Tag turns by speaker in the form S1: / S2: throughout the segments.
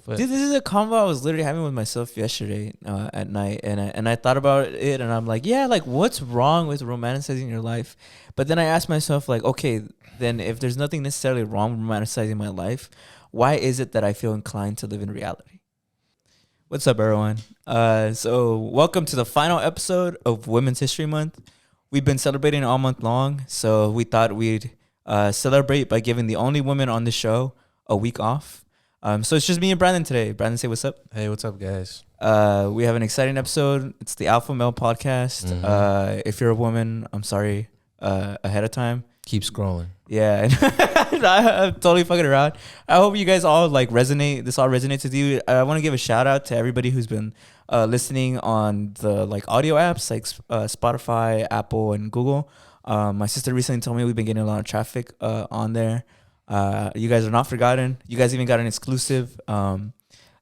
S1: But
S2: dude, this is a convo I was literally having with myself yesterday at night, and I thought about it, and I'm like, yeah, like what's wrong with romanticizing your life? But then I asked myself, like, okay, then if there's nothing necessarily wrong with romanticizing my life, why is it that I feel inclined to live in reality? What's up, everyone? So welcome to the final episode of Women's History Month. We've been celebrating all month long, so we thought we'd celebrate by giving the only women on the show a week off. So it's just me and Brandon today. Brandon, say what's up.
S1: hey, what's up, guys?
S2: We have an exciting episode. It's the Alpha Male Podcast. If you're a woman, I'm sorry ahead of time.
S1: Keep scrolling.
S2: Yeah, I'm totally fucking around. I hope you guys all like resonate. This all resonates with you. I want to give a shout out to everybody who's been listening on the like audio apps like Spotify, Apple, and Google. My sister recently told me we've been getting a lot of traffic on there. You guys are not forgotten. You guys even got an exclusive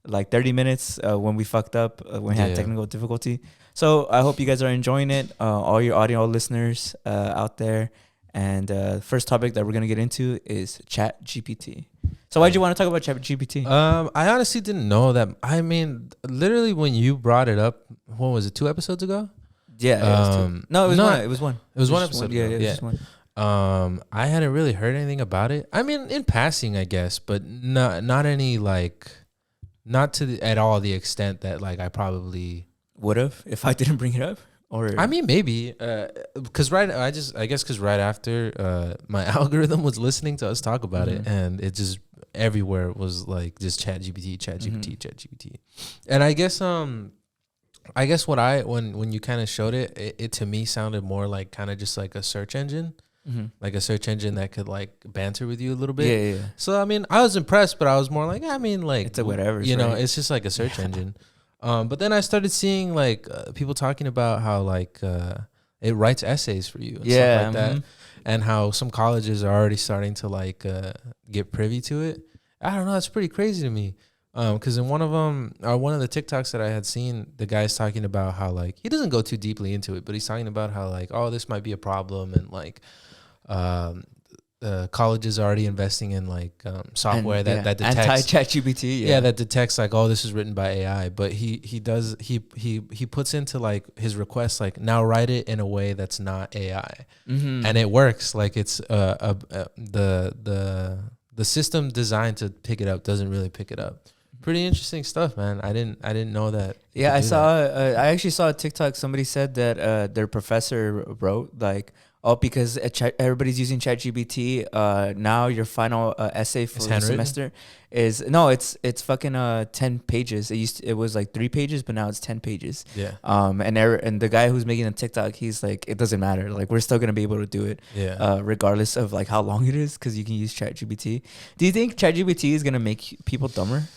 S2: like 30 minutes when we fucked up, when we had technical difficulty. So I hope you guys are enjoying it, all your audio listeners out there. And first topic that we're going to get into is Chat GPT. So why'd you want to talk about Chat GPT?
S1: I honestly didn't know that. I mean, literally when you brought it up, what was it, 2 episodes ago?
S2: Yeah. It was one. It was one.
S1: It was one episode ago.
S2: Yeah. Just one.
S1: I hadn't really heard anything about it. I mean, in passing, I guess, but not any like, not to at all the extent that like I probably
S2: would have if I didn't bring it up. Or
S1: I mean, maybe because right after my algorithm was listening to us talk about it, and it just everywhere was like just Chat GPT. And I guess when you kind of showed it to me sounded more like kind of just like a search engine. Like a search engine that could like banter with you a little bit. Yeah. So I mean, I was impressed, but I was more like, I mean, like
S2: it's a whatever.
S1: You know, it's just like a search engine. But then I started seeing like people talking about how like it writes essays for you and stuff like that, and how some colleges are already starting to like get privy to it. I don't know, it's pretty crazy to me. Because in one of the TikToks that I had seen, the guy's talking about how like he doesn't go too deeply into it, but he's talking about how like, oh, this might be a problem, and like colleges are already investing in like software that detects
S2: anti-ChatGPT,
S1: that detects like, oh, this is written by AI. But he puts into like his request like, now write it in a way that's not AI, and it works. Like it's the system designed to pick it up doesn't really pick it up. Pretty interesting stuff, man. I didn't know that.
S2: Yeah, I actually saw a TikTok. Somebody said that their professor wrote like, oh, because everybody's using ChatGPT, now your final essay for the semester is it's fucking 10 pages. It was like 3 pages, but now it's 10 pages.
S1: Yeah.
S2: And the guy who's making the TikTok, he's like, it doesn't matter. Like we're still gonna be able to do it.
S1: Yeah.
S2: Regardless of like how long it is, because you can use ChatGPT. Do you think ChatGPT is gonna make people dumber?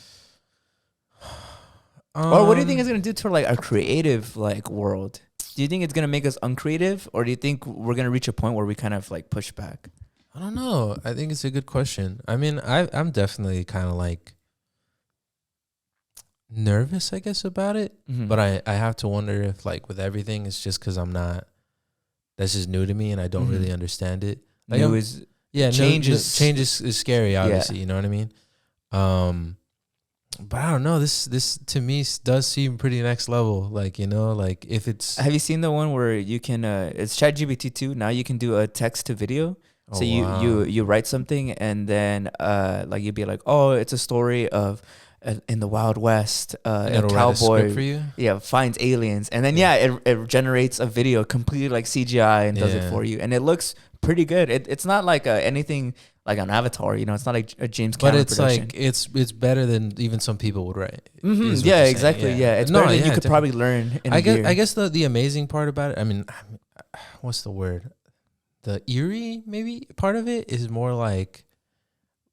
S2: Or what do you think it's gonna do to like our creative like world? Do you think it's going to make us uncreative, or do you think we're going to reach a point where we kind of like push back?
S1: I don't know. I think it's a good question. I mean, I'm definitely kind of like nervous, I guess, about it. But I have to wonder if like with everything, it's just because that's just new to me and I don't really understand it. Like change is scary, obviously. You know what I mean? But I don't know. This to me does seem pretty next level. Like, you know, like if it's.
S2: Have you seen the one where you can? It's ChatGPT 2. Now you can do a text to video. So you write something and then like you'd be like, oh, it's a story of in the Wild West, a cowboy
S1: for you?
S2: Finds aliens, and then it generates a video completely like CGI and does it for you, and it looks pretty good. It's not like anything like an Avatar, you know. It's not like a James Cameron production.
S1: But it's like it's better than even some people would write.
S2: Yeah, exactly. Yeah, it's better than you could probably learn in a year.
S1: I guess the amazing part about it, I mean, what's the word? The eerie maybe part of it is more like,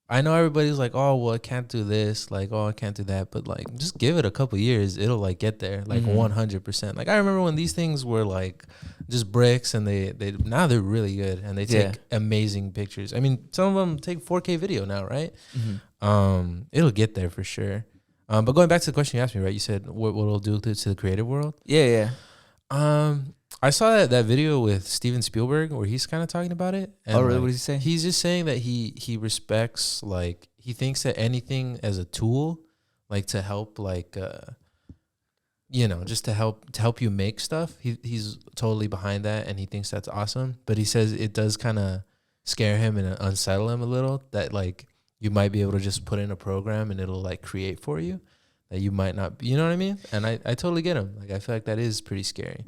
S1: I know everybody's like, oh, well, I can't do this, like, oh, I can't do that, but like, just give it a couple years, it'll like get there, like 100%. Like I remember when these things were like just bricks, and they now they're really good, and they take amazing pictures. I mean, some of them take 4K video now, right? It'll get there for sure. But going back to the question you asked me, right? You said what it'll do to the creative world.
S2: Yeah.
S1: I saw that video with Steven Spielberg where he's kind of talking about it. And
S2: really?
S1: Like,
S2: what did he say?
S1: He's just saying that he respects, like, he thinks that anything as a tool, like to help like just to help you make stuff. He's totally behind that, and he thinks that's awesome. But he says it does kind of scare him and unsettle him a little, that like you might be able to just put in a program and it'll like create for you, that you might not, you know what I mean? And I totally get him. Like I feel like that is pretty scary.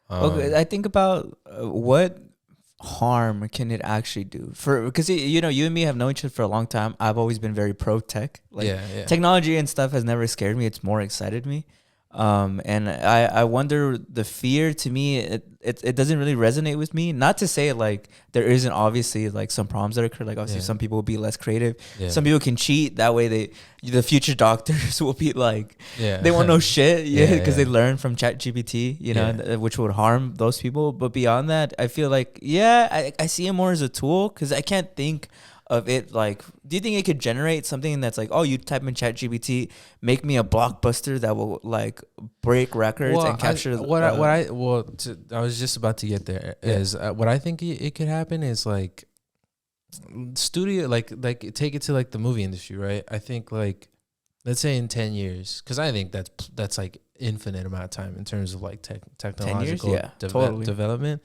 S2: Okay, I think about what harm can it actually do, because you and me have known each other for a long time. I've always been very pro tech. Like technology and stuff has never scared me. It's more excited me. And I wonder, the fear, to me, it doesn't really resonate with me. Not to say like there isn't obviously like some problems that occur. Like obviously some people will be less creative. Yeah. Some people can cheat. That way the future doctors will be like, they won't know shit. Because they learn from ChatGPT, which would harm those people. But beyond that, I feel like, I see it more as a tool, because I can't think of it like, do you think it could generate something that's like, oh, you type in ChatGPT, make me a blockbuster that will like break records and capture
S1: I was just about to get there. Is what I think it could happen is like studio, like take it to like the movie industry, right? I think like, let's say in 10 years, because I think that's like infinite amount of time in terms of like technological development.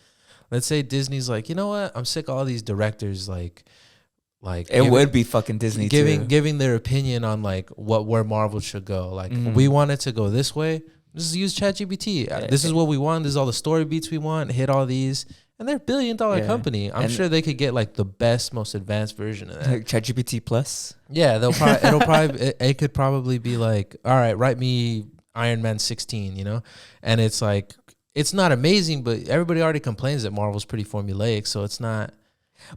S1: Let's say Disney's like, you know what, I'm sick of all these directors like
S2: it would be fucking Disney
S1: giving their opinion on like where Marvel should go. Like we want it to go this way. Just use ChatGPT. This is what we want. This is all the story beats we want. Hit all these, and they're $1 billion company. I'm sure they could get like the best, most advanced version of that.
S2: Like ChatGPT Plus.
S1: Yeah, it could probably be like, all right, write me Iron Man 16, and it's like, it's not amazing, but everybody already complains that Marvel's pretty formulaic, so it's not.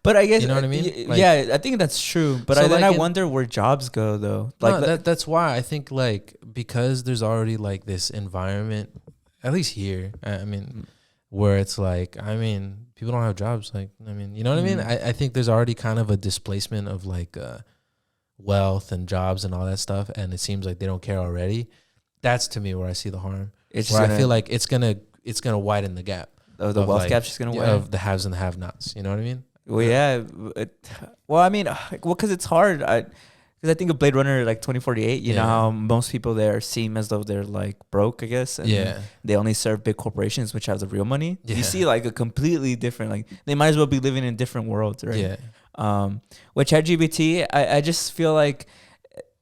S2: But I guess,
S1: you know what I mean?
S2: Like, I think that's true. But so I wonder where jobs go, though. Like
S1: that's why I think like, because there's already like this environment, at least here. I mean, where it's like, I mean, people don't have jobs. Like, I mean, you know what I mean? I think there's already kind of a displacement of like wealth and jobs and all that stuff, and it seems like they don't care already. That's to me where I see the harm. I feel like it's gonna widen the gap.
S2: Oh, the wealth gap's just gonna widen
S1: of the haves and the have-nots. You know what I mean?
S2: Well, I mean, because it's hard. Because I think of Blade Runner like 2048. You know how most people there seem as though they're like broke, I guess. And they only serve big corporations, which have the real money. You see like a completely different, like they might as well be living in different worlds, right? With ChatGPT, I just feel like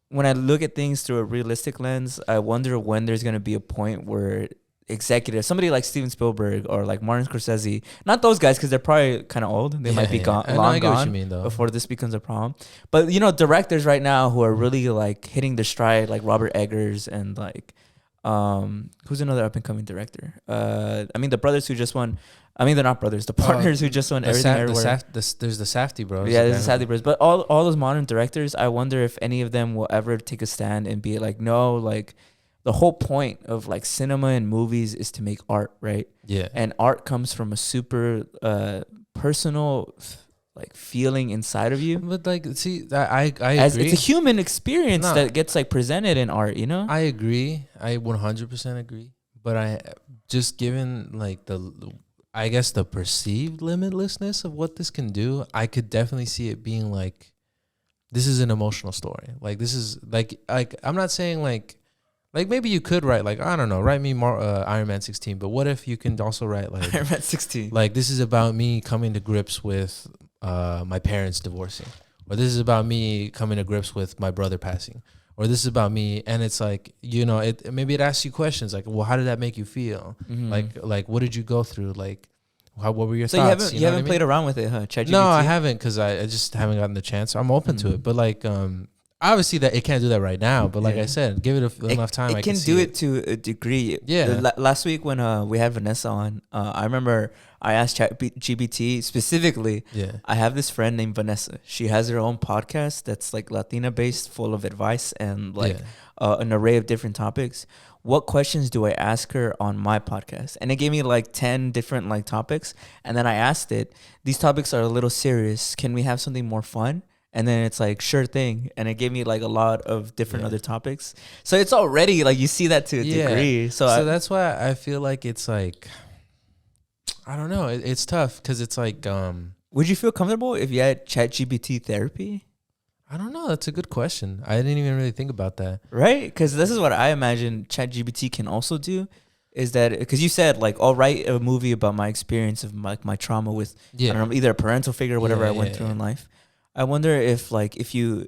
S2: when I look at things through a realistic lens, I wonder when there's gonna be a point where executives, somebody like Steven Spielberg or like Martin Scorsese, not those guys because they're probably kind of old. They might be long gone before this becomes a problem. But directors right now who are really like hitting their stride, like Robert Eggers and like who's another up and coming director? I mean the brothers who just won. I mean they're not brothers. The partners who just won Everything Everywhere.
S1: There's the Safdie bros.
S2: Yeah, there's the Safdie bros. But all those modern directors, I wonder if any of them will ever take a stand and be like, no, like. The whole point of like cinema and movies is to make art, right? Yeah. And art comes from a super personal like feeling inside of you.
S1: But like, see, I agree.
S2: It's a human experience that gets like presented in art, I
S1: agree. I 100% agree. But I just given like I guess the perceived limitlessness of what this can do, I could definitely see it being like, this is an emotional story. Like this is like I'm not saying like maybe you could write like, I don't know, write me more Iron Man 16. But what if you can also write like
S2: Iron Man 16?
S1: Like this is about me coming to grips with my parents divorcing, or this is about me coming to grips with my brother passing, or this is about me. And it's like, maybe it asks you questions like, well, how did that make you feel? Like what did you go through? Like what were your thoughts?
S2: You haven't played around with it, huh? ChatGPT?
S1: No, I haven't, because I just haven't gotten the chance. I'm open to it, but like obviously that it can't do that right now, but like I said, give it enough time.
S2: It can do it to a degree. Yeah. Last week when we had Vanessa on, I remember I asked ChatGPT specifically. Yeah. I have this friend named Vanessa. She has her own podcast that's like Latina based, full of advice and like an array of different topics. What questions do I ask her on my podcast? And it gave me like 10 different like topics. And then I asked it, these topics are a little serious. Can we have something more fun? And then it's like, sure thing. And it gave me like a lot of different other topics. So it's already like, you see that to a degree. So
S1: that's why I feel like it's like, I don't know. It's tough because it's like.
S2: Would you feel comfortable if you had ChatGPT therapy?
S1: I don't know. That's a good question. I didn't even really think about that.
S2: Right? Because this is what I imagine ChatGPT can also do. Is that because you said like I'll write a movie about my experience of my trauma with I don't know, either a parental figure or whatever I went through in life. I wonder if like if you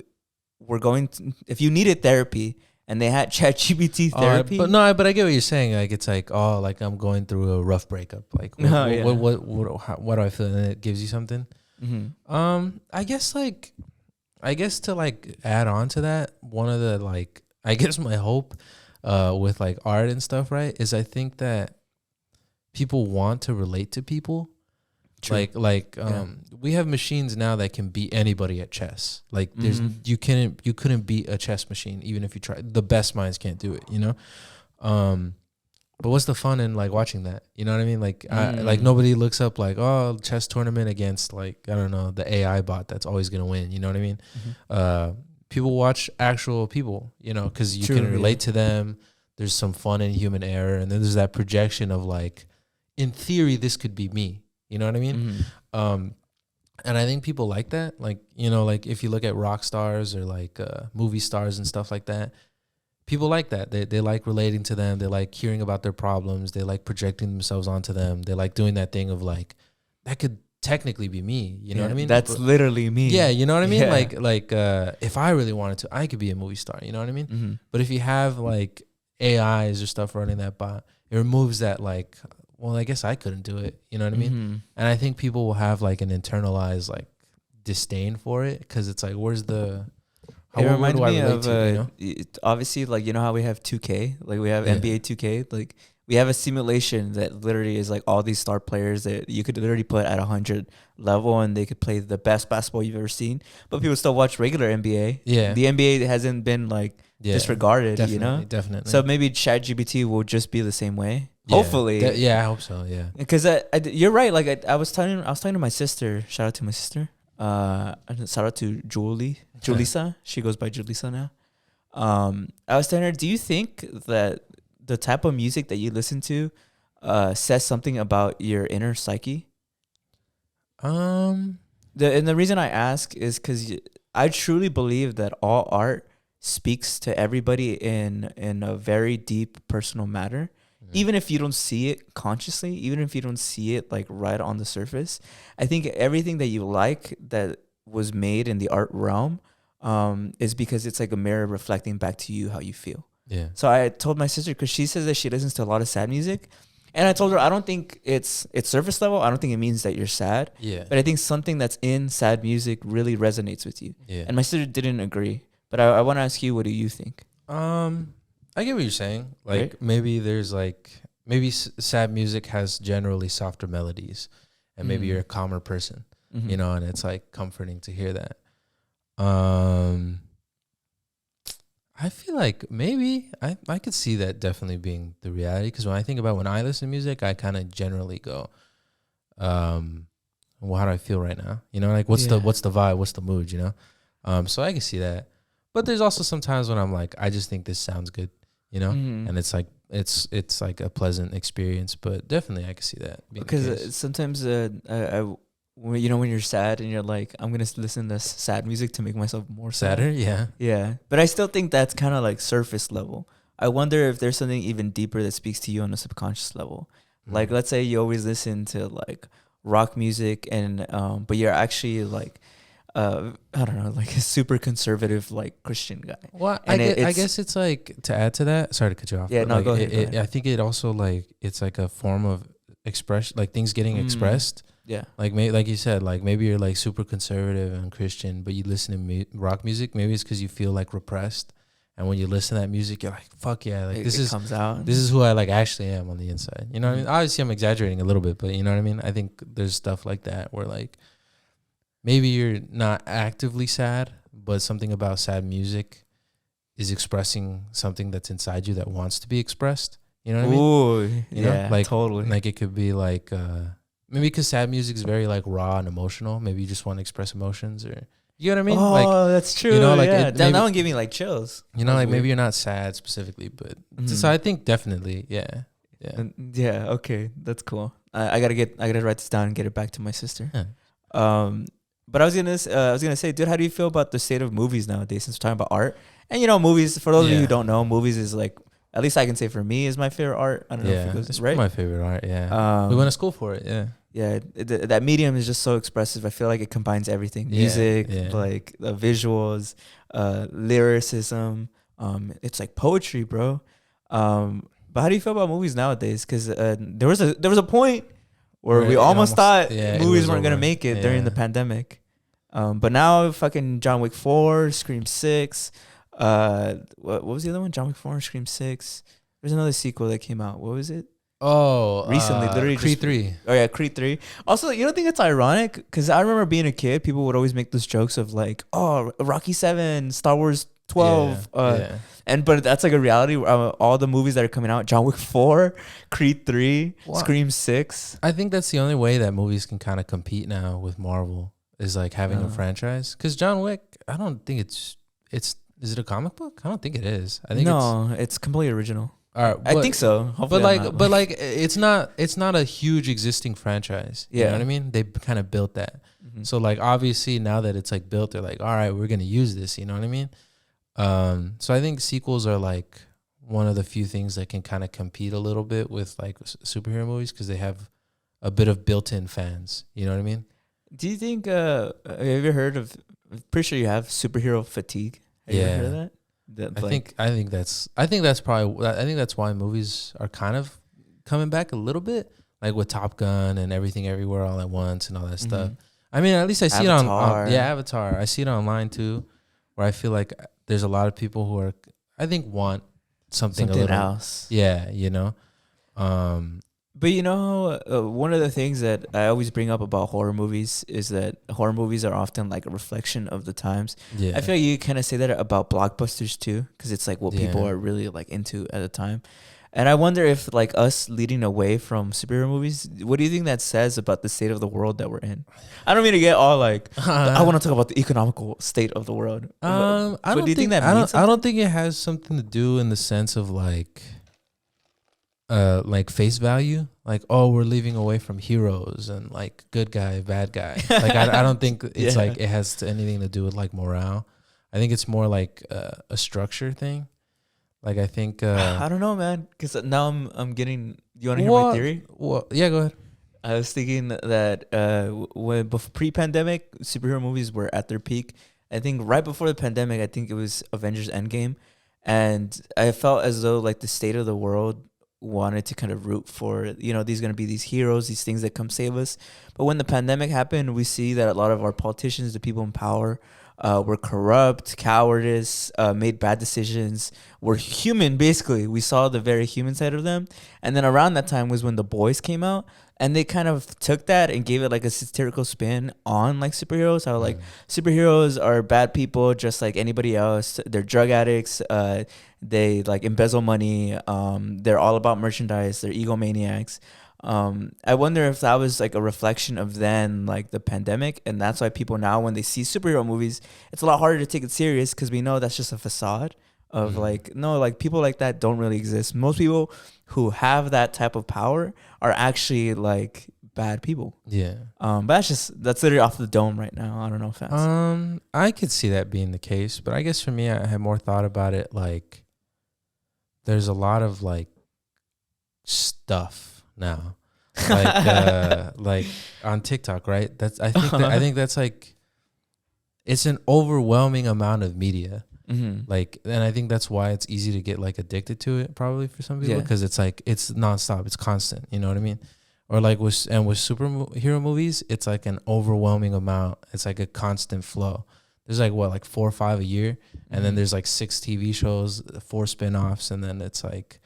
S2: were going to, if you needed therapy and they had ChatGPT therapy.
S1: But I get what you're saying. Like it's like, oh, like I'm going through a rough breakup. Like what do I feel? And it gives you something.
S2: Mm-hmm.
S1: I guess to like add on to that, one of the like I guess my hope with like art and stuff, right, is I think that people want to relate to people. True. We have machines now that can beat anybody at chess. Like there's you couldn't beat a chess machine even if you try. The best minds can't do it, you know. But what's the fun in like watching that? You know what I mean? Like like nobody looks up like, oh, chess tournament against like I don't know, the AI bot that's always gonna win. You know what I mean? People watch actual people, you know, because you can relate to them. There's some fun in human error, and then there's that projection of like, in theory, this could be me. You know what I mean? And I think people like that. Like, you know, like if you look at rock stars or like movie stars and stuff like that, people like that. They like relating to them. They like hearing about their problems. They like projecting themselves onto them. They like doing that thing of like, that could technically be me. You know what I mean?
S2: That's literally me.
S1: Yeah, you know what I mean? Yeah. If I really wanted to, I could be a movie star. You know what I mean? But if you have like AIs or stuff running that bot, it removes that like, well, I guess I couldn't do it. You know what I mean? And I think people will have like an internalized like disdain for it because it's like, where's the...
S2: It reminds me of obviously, like, you know how we have 2K, like we have NBA 2K, like we have a simulation that literally is like all these star players that you could literally put at 100 level and they could play the best basketball you've ever seen, but people still watch regular NBA.
S1: Yeah,
S2: the NBA hasn't been like disregarded, you know.
S1: Definitely.
S2: So maybe ChatGPT will just be the same way. Hopefully,
S1: I hope so. Yeah,
S2: because you're right. Like I was talking to my sister. Shout out to my sister. Shout out to JULYSSA. She goes by JULYSSA now. I was telling her, do you think that the type of music that you listen to says something about your inner psyche? The reason I ask is because I truly believe that all art speaks to everybody in a very deep personal matter. Even if you don't see it consciously, even if you don't see it like right on the surface, I think everything that you like that was made in the art realm is because it's like a mirror reflecting back to you how you feel.
S1: Yeah.
S2: So I told my sister, because she says that she listens to a lot of sad music, and I told her I don't think it's surface level. I don't think it means that you're sad.
S1: Yeah.
S2: But I think something that's in sad music really resonates with you.
S1: Yeah.
S2: And my sister didn't agree. But I want to ask you, what do you think?
S1: I get what you're saying. Like
S2: Right?
S1: maybe there's like sad music has generally softer melodies, and maybe you're a calmer person, you know, and it's like comforting to hear that. I feel like maybe I could see that definitely being the reality, because when I think about when I listen to music, I kind of generally go, well, how do I feel right now? You know, like what's the vibe, what's the mood, you know? So I can see that. But there's also some times when I'm like, I just think this sounds good, you know? And it's like it's like a pleasant experience, but definitely I can see that.
S2: Because sometimes when you're sad and you're like, I'm going to listen to sadder music to make myself more
S1: sadder,
S2: sad. Yeah. But I still think that's kind of like surface level. I wonder if there's something even deeper that speaks to you on a subconscious level. Like, let's say you always listen to like rock music and but you're actually like I don't know, like a super conservative like Christian guy.
S1: Well, I guess it's like, to add to that, sorry to cut you off.
S2: Yeah, no,
S1: like,
S2: go ahead.
S1: I think it also like it's like a form of expression, like things getting expressed.
S2: Yeah,
S1: like like you said, like maybe you're like super conservative and Christian, but you listen to rock music. Maybe it's because you feel like repressed, and when you listen to that music, you're like, fuck yeah, like this comes out. This is who I like actually am on the inside. You know what I mean? Obviously, I'm exaggerating a little bit, but you know what I mean. I think there's stuff like that where like, maybe you're not actively sad, but something about sad music is expressing something that's inside you that wants to be expressed. You know what I mean?
S2: Ooh,
S1: you know? Like,
S2: totally.
S1: Like it could be like, maybe because sad music is very like raw and emotional. Maybe you just want to express emotions, or you know what I mean?
S2: Oh,
S1: like,
S2: that's true.
S1: You know, like
S2: that one gave me like chills.
S1: You know, like maybe you're not sad specifically, but so I think definitely, yeah.
S2: Okay, that's cool. I gotta write this down and get it back to my sister.
S1: Yeah.
S2: But I was gonna say, dude, how do you feel about the state of movies nowadays? Since we're talking about art, and movies. For those of you who don't know, movies is like, at least I can say for me, is my favorite art. I don't know if it goes
S1: it's
S2: right.
S1: my favorite art. Yeah, we went to school for it. Yeah.
S2: Yeah, that medium is just so expressive. I feel like it combines everything: music, like visuals, lyricism. It's like poetry, bro. But how do you feel about movies nowadays? Because there was a point where we almost thought movies weren't gonna make it during the pandemic. But now fucking John Wick 4, Scream 6. What was the other one? John Wick 4, Scream 6. There's another sequel that came out. What was it?
S1: Oh,
S2: recently, literally
S1: Creed 3.
S2: Oh yeah, Creed 3. Also, you don't think it's ironic? Because I remember being a kid, people would always make those jokes of like, oh, Rocky 7, Star Wars 12, but that's like a reality. All the movies that are coming out: John Wick 4, Creed 3, Scream 6.
S1: I think that's the only way that movies can kind of compete now with Marvel is like having a franchise. Because John Wick, I don't think it's. Is it a comic book? I don't think it is. I think
S2: it's completely original.
S1: All right,
S2: I think so. Hopefully
S1: but it's not a huge existing franchise. You know what I mean? They kind of built that. Mm-hmm. So like obviously now that it's like built, they're like, all right, we're gonna use this. You know what I mean? So I think sequels are like one of the few things that can kind of compete a little bit with like superhero movies because they have a bit of built-in fans. You know what I mean?
S2: Do you think? Have you ever heard of? I'm pretty sure you have superhero fatigue. Have you ever heard of that?
S1: I think that's why movies are kind of coming back a little bit, like with Top Gun and Everything Everywhere All at Once and all that stuff. I mean, at least I see it on Avatar. I see it online too, where I feel like there's a lot of people who are, I think, want something a little
S2: else.
S1: Yeah, you know.
S2: But one of the things that I always bring up about horror movies is that horror movies are often like a reflection of the times. Yeah. I feel like you kind of say that about blockbusters too, because it's like what people are really like into at the time. And I wonder if like us leading away from superhero movies, what do you think that says about the state of the world that we're in? I don't mean to get all like, I want to talk about the economical state of the world.
S1: I don't think it has something to do in the sense of like face value, like, oh, we're leaving away from heroes and like good guy, bad guy. Like I don't think it's like it has anything to do with like morale. I think it's more like a structure thing. Like I think
S2: I don't know, man, because now I'm getting. You want to hear my theory?
S1: Well, yeah, go ahead.
S2: I was thinking that when pre-pandemic superhero movies were at their peak. I think right before the pandemic, I think it was Avengers Endgame, and I felt as though like the state of the world wanted to kind of root for, these going to be these heroes, these things that come save us. But when the pandemic happened, we see that a lot of our politicians, the people in power, were corrupt, cowardice, made bad decisions, were human, basically. We saw the very human side of them. And then around that time was when The Boys came out. And they kind of took that and gave it like a satirical spin on like superheroes. How like superheroes are bad people just like anybody else. They're drug addicts. They like embezzle money. They're all about merchandise. They're egomaniacs. I wonder if that was like a reflection of then like the pandemic, and that's why people now when they see superhero movies, it's a lot harder to take it serious because we know that's just a facade of like, no, like people like that don't really exist. Most people who have that type of power are actually like bad people. Yeah. But that's literally off the dome right now. I don't know if that's
S1: I could see that being the case, but I guess for me I had more thought about it like there's a lot of like stuff now. Like on TikTok, right? I think that's like it's an overwhelming amount of media. Mm-hmm. Like, and I think that's why it's easy to get like addicted to it probably for some people because it's like it's nonstop, it's constant, you know what I mean? Or like with superhero movies, it's like an overwhelming amount. It's like a constant flow. There's like like 4 or 5 a year, and then there's like 6 TV shows, 4 spinoffs, and then it's like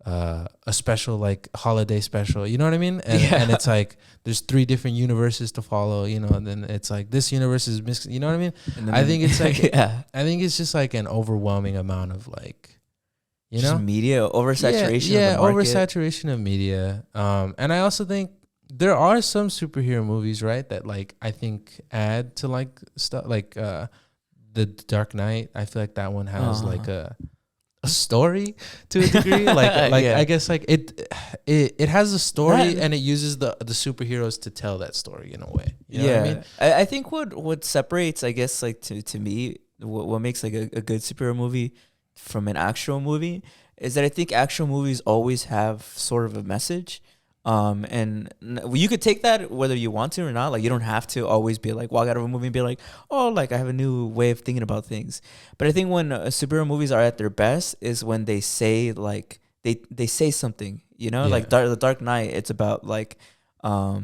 S1: a special like holiday special, you know what I mean? And it's like there's 3 different universes to follow, and then it's like this universe is mixed, you know what I mean? I think it's like I think it's just like an overwhelming amount of like
S2: just media oversaturation.
S1: Oversaturation of media. And I also think there are some superhero movies, right, that like I think add to like stuff like the Dark Knight. I feel like that one has like a a story to a degree.
S2: Yeah.
S1: I guess like it has a story and it uses the superheroes to tell that story in a way. You know what I mean?
S2: I think what separates, I guess, like to me, what makes like a good superhero movie from an actual movie is that I think actual movies always have sort of a message. And you could take that whether you want to or not. Like, you don't have to always be like, walk out of a movie and be like, oh, like I have a new way of thinking about things. But I think when superhero movies are at their best is when they say like they say something, you know, like The Dark Knight. It's about like, I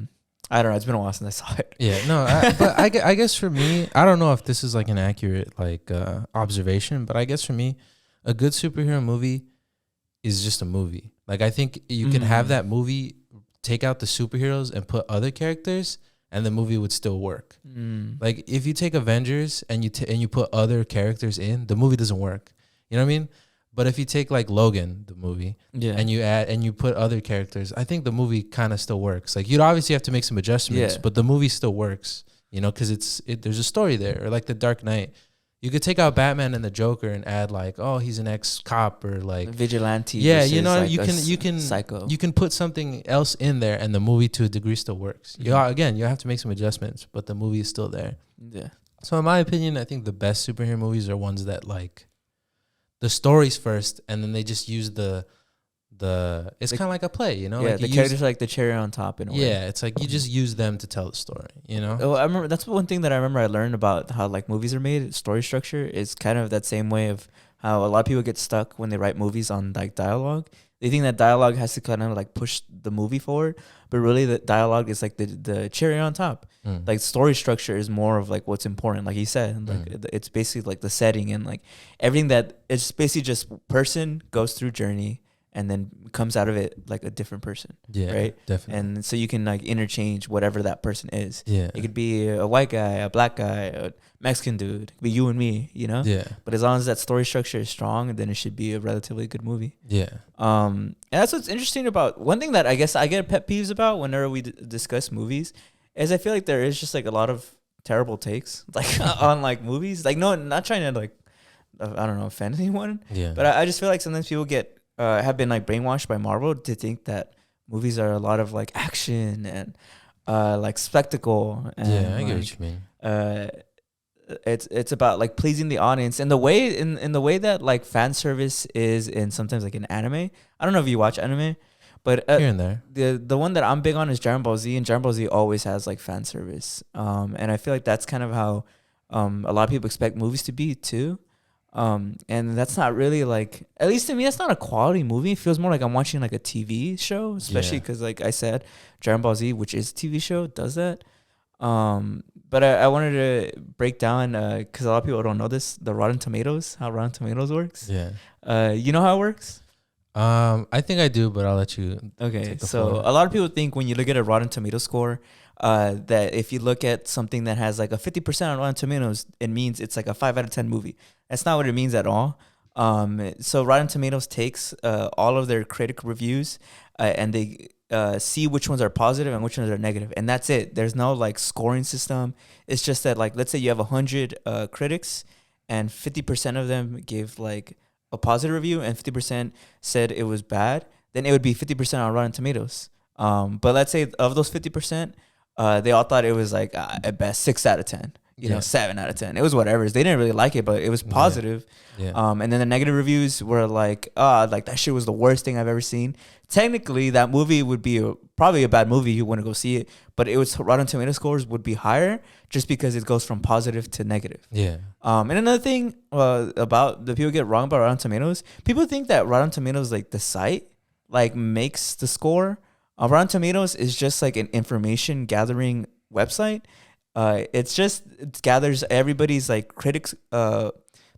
S2: don't know. It's been a while since I saw it.
S1: Yeah, no, but I guess for me, I don't know if this is like an accurate like observation, but I guess for me, a good superhero movie is just a movie. Like, I think you can have that movie, take out the superheroes and put other characters, and the movie would still work. Like, if you take Avengers and you put other characters in, the movie doesn't work. You know what I mean? But if you take like Logan, the movie, and you put other characters, I think the movie kind of still works. Like, you'd obviously have to make some adjustments, but the movie still works. You know, because there's a story there. Or like The Dark Knight. You could take out Batman and the Joker and add like, oh, he's an ex-cop or like
S2: vigilante.
S1: Yeah, you know,
S2: like
S1: you can
S2: psycho.
S1: You can put something else in there, and the movie to a degree still works. Again, you have to make some adjustments, but the movie is still there.
S2: Yeah.
S1: So in my opinion, I think the best superhero movies are ones that like the stories first, and then they just use the it's kind of like a play, you know?
S2: Yeah,
S1: like
S2: the characters are like the cherry on top in a way.
S1: Yeah, it's like you just use them to tell the story, you know?
S2: Oh, I remember that's one thing that I remember I learned about how like movies are made. Story structure is kind of that same way of how a lot of people get stuck when they write movies on like dialogue. They think that dialogue has to kind of like push the movie forward, but really the dialogue is like the cherry on top. Like, story structure is more of like what's important, like you said. Like it's basically like the setting and like everything that it's basically just person goes through journey and then comes out of it like a different person. Yeah, right. Definitely. And so you can like interchange whatever that person is. Yeah, it could be a white guy, a black guy, a Mexican dude. It could be you and me. You know. Yeah. But as long as that story structure is strong, then it should be a relatively good movie. Yeah. And that's what's interesting about one thing that I guess I get pet peeves about whenever we discuss movies is I feel like there is just like a lot of terrible takes like on like movies. Like, no, not trying to like I don't know, offend anyone. Yeah. But I just feel like sometimes people get have been like brainwashed by Marvel to think that movies are a lot of like action and like spectacle. And,
S1: yeah, I get what you mean.
S2: It's about like pleasing the audience and the way in the way that like fan service is in sometimes like in anime. I don't know if you watch anime, but
S1: here and there.
S2: The one that I'm big on is Dragon Ball Z, and Dragon Ball Z always has like fan service. And I feel like that's kind of how a lot of people expect movies to be too. And that's not really like, at least to me, that's not a quality movie. It feels more like I'm watching like a TV show, especially because like I said, Dragon Ball Z, which is a TV show, does that. But I wanted to break down, because a lot of people don't know this, the Rotten Tomatoes, how Rotten Tomatoes works. Yeah. You know how it works?
S1: I think I do, but I'll let you.
S2: Okay. So a lot of people think when you look at a Rotten Tomato score, that if you look at something that has like a 50% on Rotten Tomatoes, it means it's like a 5 out of 10 movie. That's not what it means at all. So Rotten Tomatoes takes all of their critic reviews and they see which ones are positive and which ones are negative, and that's it. There's no like scoring system. It's just that like let's say you have 100 critics and 50% of them gave like a positive review and 50% said it was bad, then it would be 50% on Rotten Tomatoes. But let's say of those 50%, they all thought it was like at best 6 out of 10. You know, 7 out of 10. It was whatever. They didn't really like it, but it was positive. Yeah. And then the negative reviews were like, like that shit was the worst thing I've ever seen. Technically, that movie would be probably a bad movie. You want to go see it, but it was Rotten Tomato scores would be higher just because it goes from positive to negative. Yeah. And another thing about the people get wrong about Rotten Tomatoes, people think that Rotten Tomatoes, like the site, like makes the score. Rotten Tomatoes is just like an information gathering website. It gathers everybody's like critics,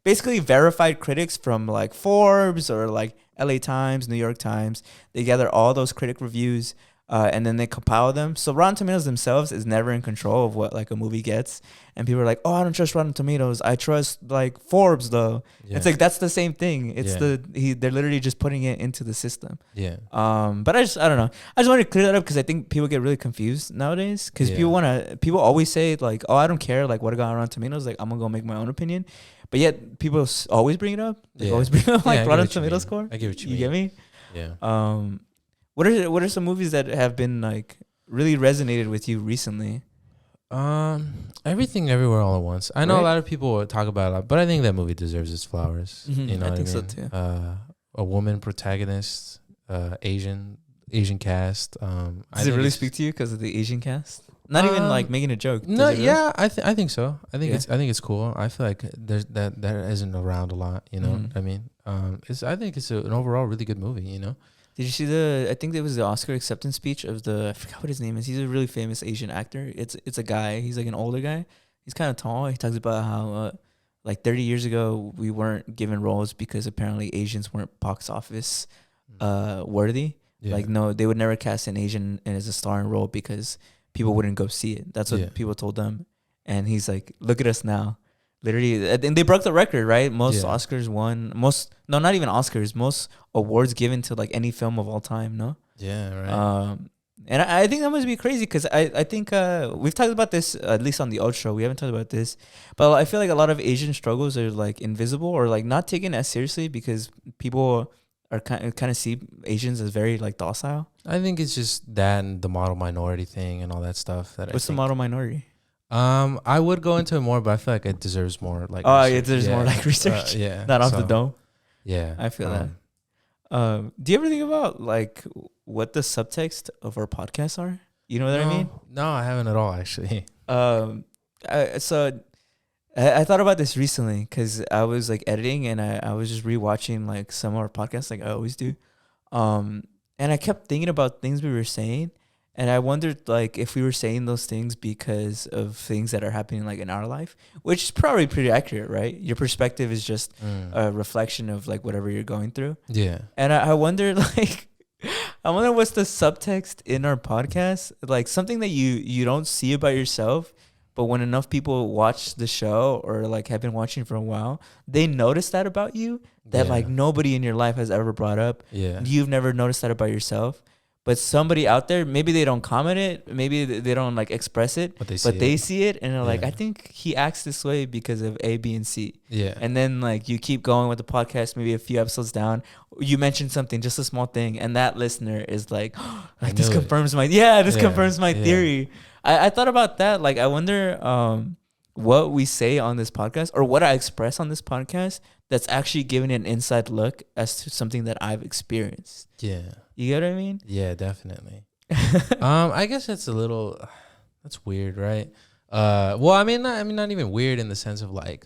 S2: basically verified critics from like Forbes or like LA Times, New York Times. They gather all those critic reviews, and then they compile them. So Rotten Tomatoes themselves is never in control of what like a movie gets. And people are like, oh, I don't trust Rotten Tomatoes. I trust like Forbes though. Yeah. It's like, that's the same thing. It's they're literally just putting it into the system. Yeah. But I don't know. I just wanted to clear that up because I think people get really confused nowadays because people always say like, oh, I don't care like what I got on Rotten Tomatoes. Like, I'm gonna go make my own opinion. but yet people always bring it up. Like
S1: Yeah.
S2: always bring up like
S1: I get
S2: Rotten
S1: what you
S2: Tomato
S1: mean.
S2: score.
S1: I get what you
S2: You
S1: mean.
S2: get me?
S1: Yeah.
S2: What are some movies that have been like really resonated with you recently?
S1: Everything, everywhere, all at once. I know
S2: Right?
S1: a lot of people talk about it a lot, but I think that movie deserves its flowers.
S2: Mhm,
S1: You know
S2: I
S1: what
S2: think
S1: I
S2: so
S1: mean?
S2: too.
S1: A woman protagonist, Asian cast. I
S2: Does it
S1: think
S2: really
S1: it's-
S2: speak to you because of the Asian cast? Not even like making a joke.
S1: No,
S2: Does it really?
S1: yeah, I think so. I think
S2: Yeah.
S1: I think it's cool. I feel like there's that isn't around a lot. You know,
S2: Mhm.
S1: I mean, I think it's an overall really good movie. You know.
S2: Did you see the? I think it was the Oscar acceptance speech of the. I forgot what his name is. He's a really famous Asian actor. It's a guy. He's like an older guy. He's kind of tall. He talks about how like 30 years ago we weren't given roles because apparently Asians weren't box office worthy.
S1: Yeah.
S2: Like no, they would never cast an Asian as a starring role because people wouldn't go see it. That's what
S1: Yeah.
S2: people told them. And he's like, look at us now. Literally, I think they broke the record, right? Most
S1: Yeah.
S2: Oscars won. No, not even Oscars. Most awards given to like any film of all time. No.
S1: Yeah. Right.
S2: And I think that must be crazy because I think we've talked about this at least on the old show. We haven't talked about this, but I feel like a lot of Asian struggles are like invisible or like not taken as seriously because people are kind of see Asians as very like docile.
S1: I think it's just that and the model minority thing and all that stuff.
S2: What's the model minority?
S1: I would go into it more, but I feel like it deserves more. Like,
S2: Oh,
S1: research.
S2: it deserves more like research.
S1: Yeah,
S2: Not off the
S1: so,
S2: dome.
S1: Yeah,
S2: I feel that. Do you ever think about like what the subtext of our podcasts are? You know what I mean?
S1: No, I haven't at all actually.
S2: So I thought about this recently because I was like editing and I was just rewatching like some of our podcasts like I always do. And I kept thinking about things we were saying and I wondered like if we were saying those things because of things that are happening like in our life, which is probably pretty accurate, right? Your perspective is just a reflection of like whatever you're going through.
S1: Yeah.
S2: And I wonder like I wonder what's the subtext in our podcast, like something that you don't see about yourself, but when enough people watch the show or like have been watching for a while, they notice that about you that like nobody in your life has ever brought up.
S1: Yeah.
S2: You've never noticed that about yourself. But somebody out there, maybe they don't comment it, maybe they don't like express it,
S1: But
S2: they see it and they're like,
S1: Yeah.
S2: I think he acts this way because of A, B, and C.
S1: Yeah.
S2: And then like you keep going with the podcast, maybe a few episodes down, you mention something, just a small thing, and that listener is like, like this
S1: knew it.
S2: confirms my confirms my theory. I thought about that. Like I wonder what we say on this podcast or what I express on this podcast that's actually giving an inside look as to something that I've experienced.
S1: Yeah.
S2: You get what I mean?
S1: Yeah, definitely. I guess that's that's weird, right? Well, I mean, not even weird in the sense of like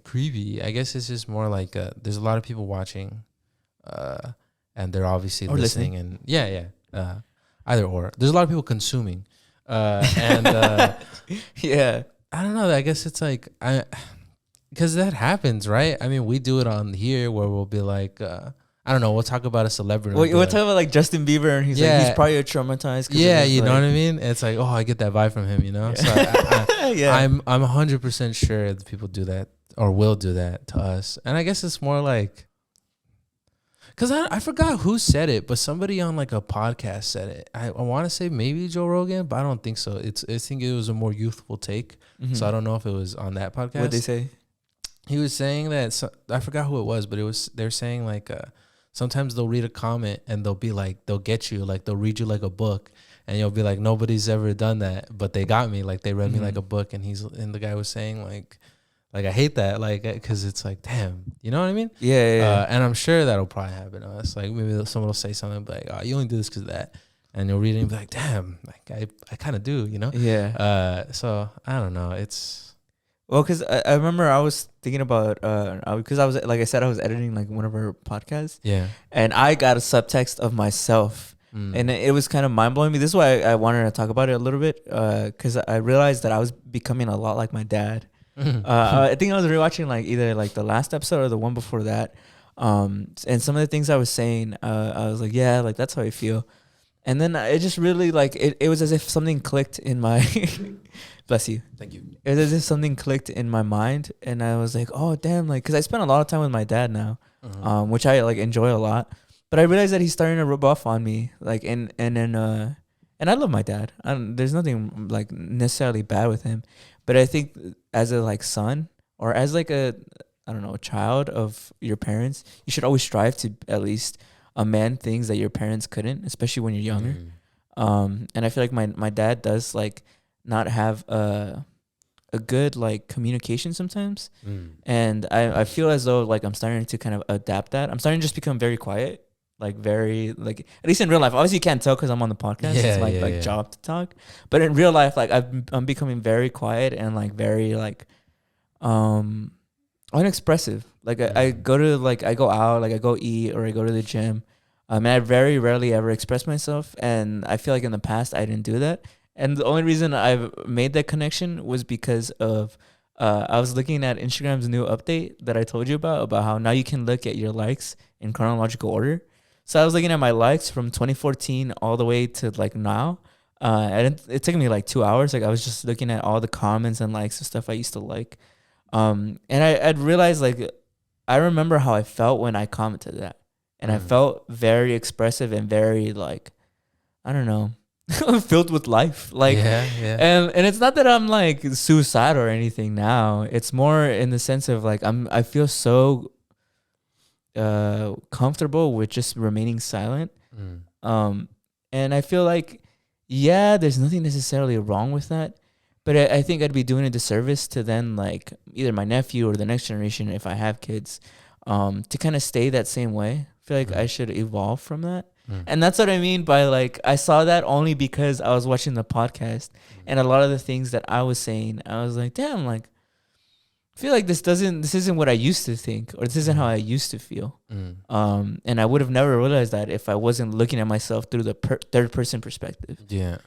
S1: creepy. I guess it's just more like there's a lot of people watching, and they're obviously
S2: Or
S1: listening, and either or. There's a lot of people consuming, and
S2: Yeah.
S1: I don't know. I guess it's like because that happens, right? I mean, we do it on here where we'll be like. I don't know. We'll talk about a celebrity.
S2: We'll talk about like Justin Bieber, and he's like he's probably traumatized.
S1: Yeah, you know what I mean. It's like, oh, I get that vibe from him, you know. So I'm 100% sure that people do that or will do that to us, and I guess it's more like, cause I forgot who said it, but somebody on like a podcast said it. I want to say maybe Joe Rogan, but I don't think so. I think it was a more youthful take, so I don't know if it was on that podcast.
S2: What'd they say?
S1: He was saying that I forgot who it was, but they're saying like. Sometimes they'll read a comment and they'll be like, they'll get you, like they'll read you like a book, and you'll be like, nobody's ever done that, but they got me, like they read me like a book, and the guy was saying like I hate that, like because it's like, damn, you know what I mean?
S2: Yeah.
S1: And I'm sure that'll probably happen to us. Like maybe someone will say something like, oh, you only do this because of that, and you'll read it and be like, damn, like I kind of do, you know?
S2: Yeah.
S1: So I don't know, it's.
S2: Well, because I remember I was thinking about because I was like I said I was editing like one of our podcasts.
S1: Yeah.
S2: And I got a subtext of myself, and it was kind of mind blowing me. This is why I wanted to talk about it a little bit, because I realized that I was becoming a lot like my dad. I think I was rewatching like either like the last episode or the one before that, and some of the things I was saying, I was like, yeah, like that's how I feel. And then it just really like it was as if something clicked in my bless you.
S1: Thank you.
S2: It was as if something clicked in my mind, and I was like, oh damn, like because I spend a lot of time with my dad now, which I like enjoy a lot. But I realized that he's starting to rub off on me, like and I love my dad. There's nothing like necessarily bad with him, but I think as a like son or as like a, I don't know, a child of your parents, you should always strive to at least amend things that your parents couldn't, especially when you're younger. And I feel like my dad does like not have a good like communication sometimes. And I feel as though like I'm starting to kind of adapt that. I'm starting to just become very quiet, like very like, at least in real life. Obviously you can't tell because I'm on the podcast. It's my job to talk. But in real life, like I'm becoming very quiet and like very like unexpressive. Like I go to like I go out, like I go eat or I go to the gym. And I very rarely ever express myself, and I feel like in the past I didn't do that. And the only reason I've made that connection was because of I was looking at Instagram's new update that I told you about how now you can look at your likes in chronological order. So I was looking at my likes from 2014 all the way to like now. And it took me like 2 hours. Like I was just looking at all the comments and likes and stuff I used to like. And I'd realized like I remember how I felt when I commented that. And I felt very expressive and very like, I don't know, filled with life. Like, and it's not that I'm like suicidal or anything now. It's more in the sense of like I feel so comfortable with just remaining silent. And I feel like, yeah, there's nothing necessarily wrong with that. But I think I'd be doing a disservice to then like either my nephew or the next generation, if I have kids, to kind of stay that same way. I feel like I should evolve from that. And that's what I mean by like, I saw that only because I was watching the podcast and a lot of the things that I was saying, I was like, damn, like, I feel like this isn't what I used to think, or this isn't how I used to feel. And I would have never realized that if I wasn't looking at myself through the third person perspective.
S1: Yeah.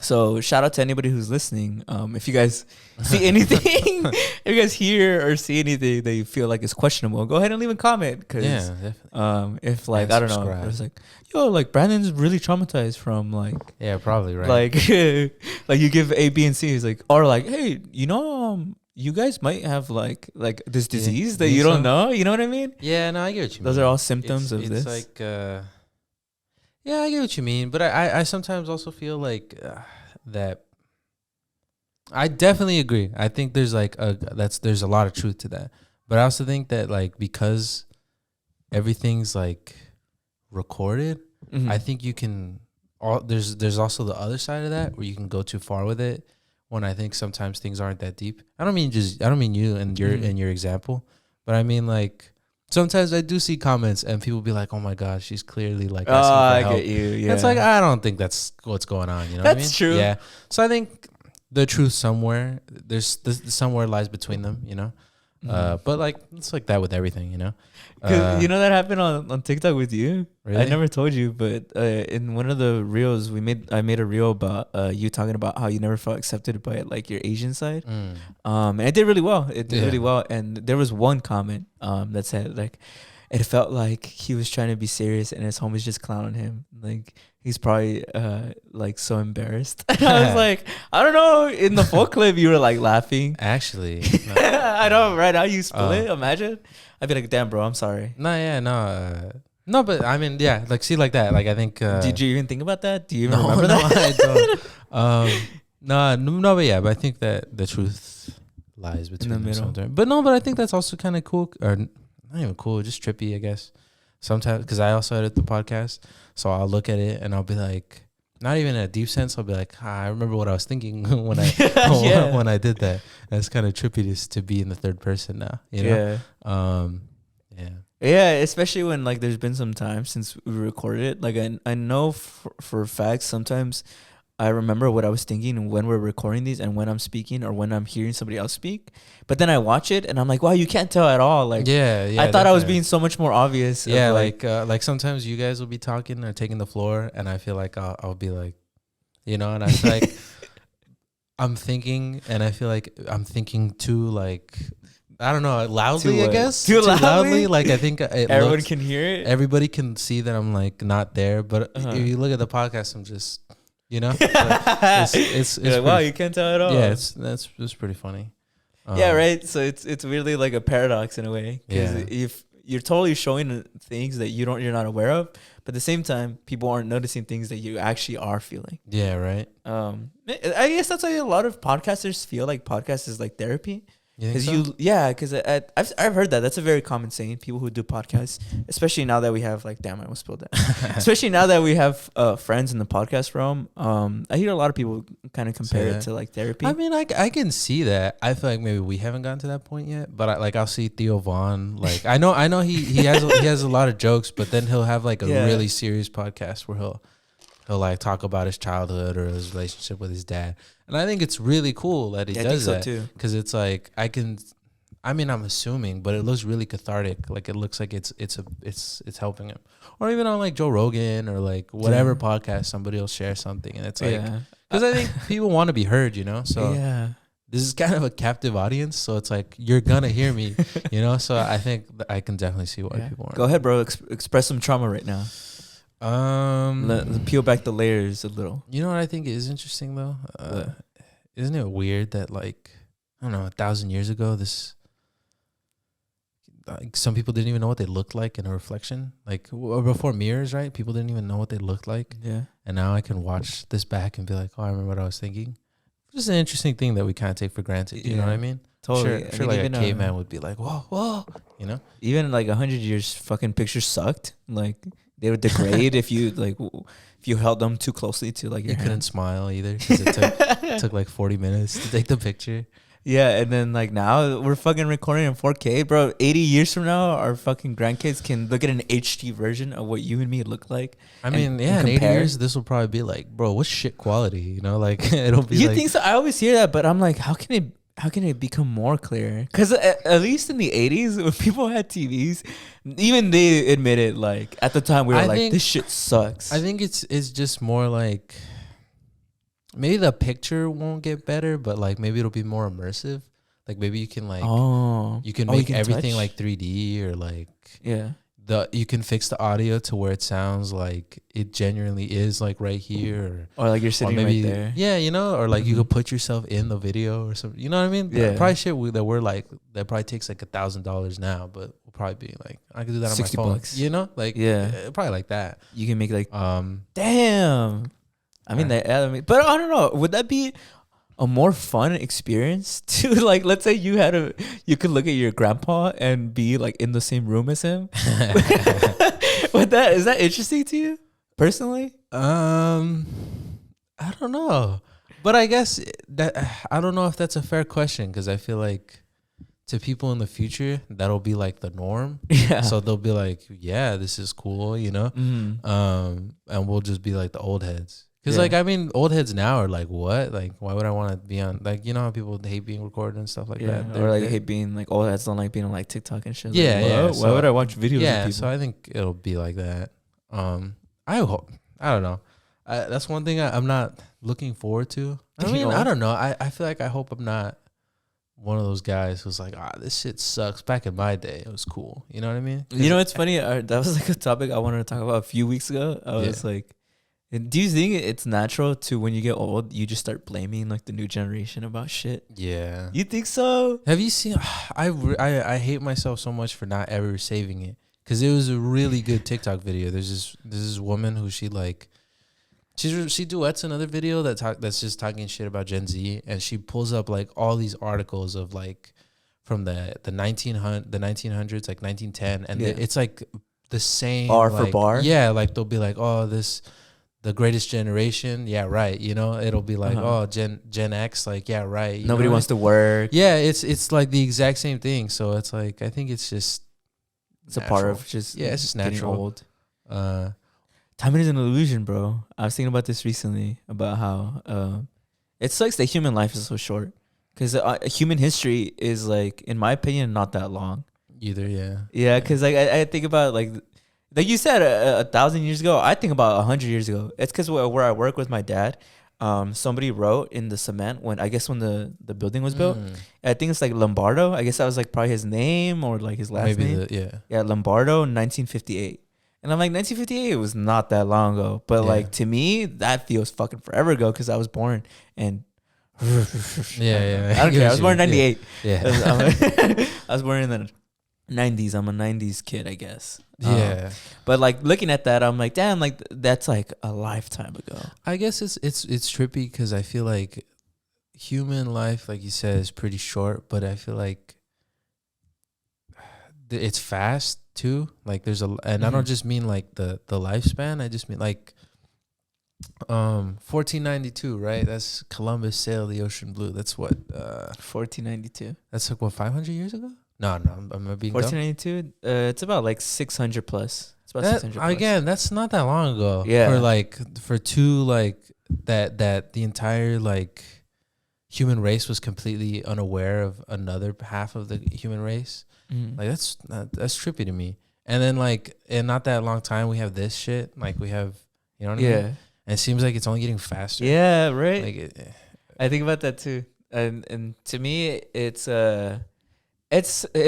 S2: So shout out to anybody who's listening. If you guys see anything, if you guys hear or see anything that you feel like is questionable, go ahead and leave a comment. Cause,
S1: definitely.
S2: If like,
S1: and
S2: I don't
S1: subscribe.
S2: know, it's like, yo, like Brandon's really traumatized from like,
S1: probably right.
S2: like, like you give A, B, and C. He's like, or like, hey, you know, you guys might have like this disease that you don't know. You know what I mean?
S1: Yeah, no, I get what you mean.
S2: Those are all symptoms of this.
S1: It's like, yeah, I get what you mean, but I sometimes also feel like that. I definitely agree. I think there's like there's a lot of truth to that, but I also think that like because everything's like recorded, I think you can. There's also the other side of that where you can go too far with it. When I think sometimes things aren't that deep. I don't mean you and your example, but I mean like. Sometimes I do see comments and people be like, "Oh my gosh, she's clearly like asking for help."
S2: I get you. Yeah,
S1: it's like I don't think that's what's going on. You know,
S2: that's
S1: what I mean?
S2: true.
S1: Yeah. So I think the truth somewhere somewhere lies between them. You know, but like it's like that with everything. You know,
S2: because you know that happened on TikTok with you.
S1: Really?
S2: I never told you, but in one of the reels I made a reel about you talking about how you never felt accepted by like your Asian side. And it did really well. It did really well. And there was one comment that said like it felt like he was trying to be serious and his homies just clowning him. Like he's probably like so embarrassed. And I was like, I don't know. In the full clip, you were like laughing.
S1: Actually, no.
S2: I know, right? How you split? Imagine. I'd be like, damn, bro, I'm sorry.
S1: No, but I mean, yeah, like see like that. Like I think.
S2: Did you even think about that? Do you even remember that?
S1: I don't. No, but yeah, but I think that the truth lies between
S2: the
S1: them
S2: middle.
S1: sometimes. But no, but I think that's also kind of cool, or not even cool, just trippy, I guess. Sometimes because I also edit the podcast, so I'll look at it and I'll be like, not even in a deep sense. I'll be like, I remember what I was thinking when I when I did that. And it's kind of trippy just to be in the third person now. You know? Yeah.
S2: Yeah, especially when like there's been some time since we recorded it. Like I know for a fact sometimes I remember what I was thinking when we're recording these and when I'm speaking or when I'm hearing somebody else speak. But then I watch it and I'm like, wow, you can't tell at all. Like I thought I was being so much more obvious.
S1: Yeah, like sometimes you guys will be talking or taking the floor and I feel like I'll be like, you know, and I feel like I'm thinking and I feel like I'm thinking too like I don't know, loudly, I guess.
S2: Too loudly?
S1: Like, I think
S2: everyone can hear it.
S1: Everybody can see that I'm, like, not there. But if you look at the podcast, I'm just, you know? It's
S2: like, wow, you can't tell at all.
S1: Yeah, it's pretty funny.
S2: Yeah, right? So it's really like a paradox in a way. Because if you're totally showing things that you're not aware of, but at the same time, people aren't noticing things that you actually are feeling.
S1: Yeah, right.
S2: I guess that's why a lot of podcasters feel like podcast is like therapy.
S1: You think
S2: Because
S1: so?
S2: because I've heard that. That's a very common saying. People who do podcasts, especially now that we have damn, I almost spilled that. Especially now that we have friends in the podcast realm. I hear a lot of people kind of compare it to therapy.
S1: I mean, I can see that. I feel like maybe we haven't gotten to that point yet. But I'll see Theo Vaughn. Like I know he has a lot of jokes, but then he'll have a really serious podcast where he'll talk about his childhood or his relationship with his dad. And I think it's really cool that he does that too. Because it's I'm assuming, but it looks really cathartic. Like it looks like it's helping him. Or even on Joe Rogan or whatever podcast, somebody will share something, and it's because I think people want to be heard, So this is kind of a captive audience, so it's you're gonna hear me, So I think I can definitely see why people want.
S2: Go ahead, bro. Express some trauma right now. Peel back the layers a little.
S1: You know what I think is interesting though? Isn't it weird that I don't know, 1,000 years ago, this some people didn't even know what they looked like in a reflection, before mirrors, right? People didn't even know what they looked like.
S2: Yeah.
S1: And now I can watch this back and be like, oh, I remember what I was thinking. Just an interesting thing that we kind of take for granted. You know what I mean?
S2: Totally.
S1: Sure, a caveman would be like, whoa,
S2: Even 100 years, fucking pictures sucked. They would degrade if you held them too closely to your
S1: you
S2: hand.
S1: couldn't smile either because it took 40 minutes to take the picture.
S2: Yeah, and then now we're fucking recording in 4K, bro. 80 years from now, our fucking grandkids can look at an HD version of what you and me look like.
S1: I mean, in 80 years, this will probably be bro, what's shit quality? It'll be.
S2: You think so? I always hear that, but I'm how can it become more clear? Because at least in the 80s, when people had TVs, even they admitted, at the time, we were this shit sucks.
S1: I think it's just more maybe the picture won't get better, but maybe it'll be more immersive. Maybe you can you can make everything touch? 3D or you can fix the audio to where it sounds like it genuinely is right here,
S2: or you're sitting right there.
S1: Yeah, or you could put yourself in the video or something. You know what I mean?
S2: Yeah.
S1: Probably shit that we're that probably takes $1,000 now, but we'll probably be I could do that on my phone.
S2: $60.
S1: Probably that.
S2: You can make damn. I mean, but I don't know. Would that be a more fun experience to let's say you could look at your grandpa and be in the same room as him? Is that interesting to you personally?
S1: I don't know, but I guess that I don't know if that's a fair question because I feel to people in the future that'll be the norm.
S2: Yeah.
S1: So they'll be yeah, this is cool,
S2: Mm-hmm.
S1: And we'll just be the old heads. Because, I mean, old heads now are what? Why would I want to be on, how people hate being recorded and stuff like that?
S2: Or, hate being, old heads don't like being on, TikTok and shit.
S1: Yeah,
S2: why would I watch videos of people?
S1: So I think it'll be like that. I hope. I don't know. That's one thing I'm not looking forward to. I mean, I don't know. I feel I hope I'm not one of those guys who's this shit sucks. Back in my day, it was cool. You know what I mean?
S2: You know what's funny? That was, a topic I wanted to talk about a few weeks ago. I was do you think it's natural to when you get old, you just start blaming the new generation about shit?
S1: Yeah.
S2: You think so?
S1: Have you seen? I hate myself so much for not ever saving it because it was a really good TikTok video. There's this woman who she duets another video that's just talking shit about Gen Z, and she pulls up all these articles of from the 1900s, 1910, and it's the same
S2: bar for bar.
S1: Yeah, they'll be oh the greatest generation, yeah, right. It'll be oh, Gen X, yeah, right.
S2: Nobody wants to work.
S1: Yeah, it's the exact same thing. So it's I think it's just
S2: it's natural. A part of just
S1: it's just natural.
S2: Old. Time is an illusion, bro. I was thinking about this recently about how it sucks that human life is so short because human history is in my opinion not that long.
S1: Either, yeah.
S2: Yeah, because I think about like you said, 1,000 years ago. I think about 100 years ago. It's because where I work with my dad, somebody wrote in the cement when the building was built. I think it's Lombardo. I guess that was probably his name or his last name. Yeah, Lombardo, 1958. And I'm 1958 was not that long ago, but to me that feels fucking forever ago because I was born and.
S1: Yeah.
S2: I don't care. I was born in 98.
S1: Yeah.
S2: I was born in the 90s. I'm a 90s kid, I guess.
S1: Yeah.
S2: But looking at that, I'm damn, that's a lifetime ago.
S1: I guess it's trippy because I feel human life, like you said, is pretty short, but I feel like it's fast too. Like there's and I don't just mean like the lifespan. I just mean like 1492, right? That's Columbus sailed the ocean blue. That's what
S2: 1492.
S1: That's like what 500 years ago? No, I'm being dumb.
S2: 1492. It's about like 600 plus. It's about 600 plus.
S1: Again, that's not that long ago.
S2: Yeah.
S1: For two like that the entire like human race was completely unaware of another half of the human race. Like that's trippy to me. And then like in not that long time we have this shit. Like we have, you know what I mean? And it seems like it's only getting faster.
S2: Yeah, right.
S1: Like
S2: I think about that too. And to me it's in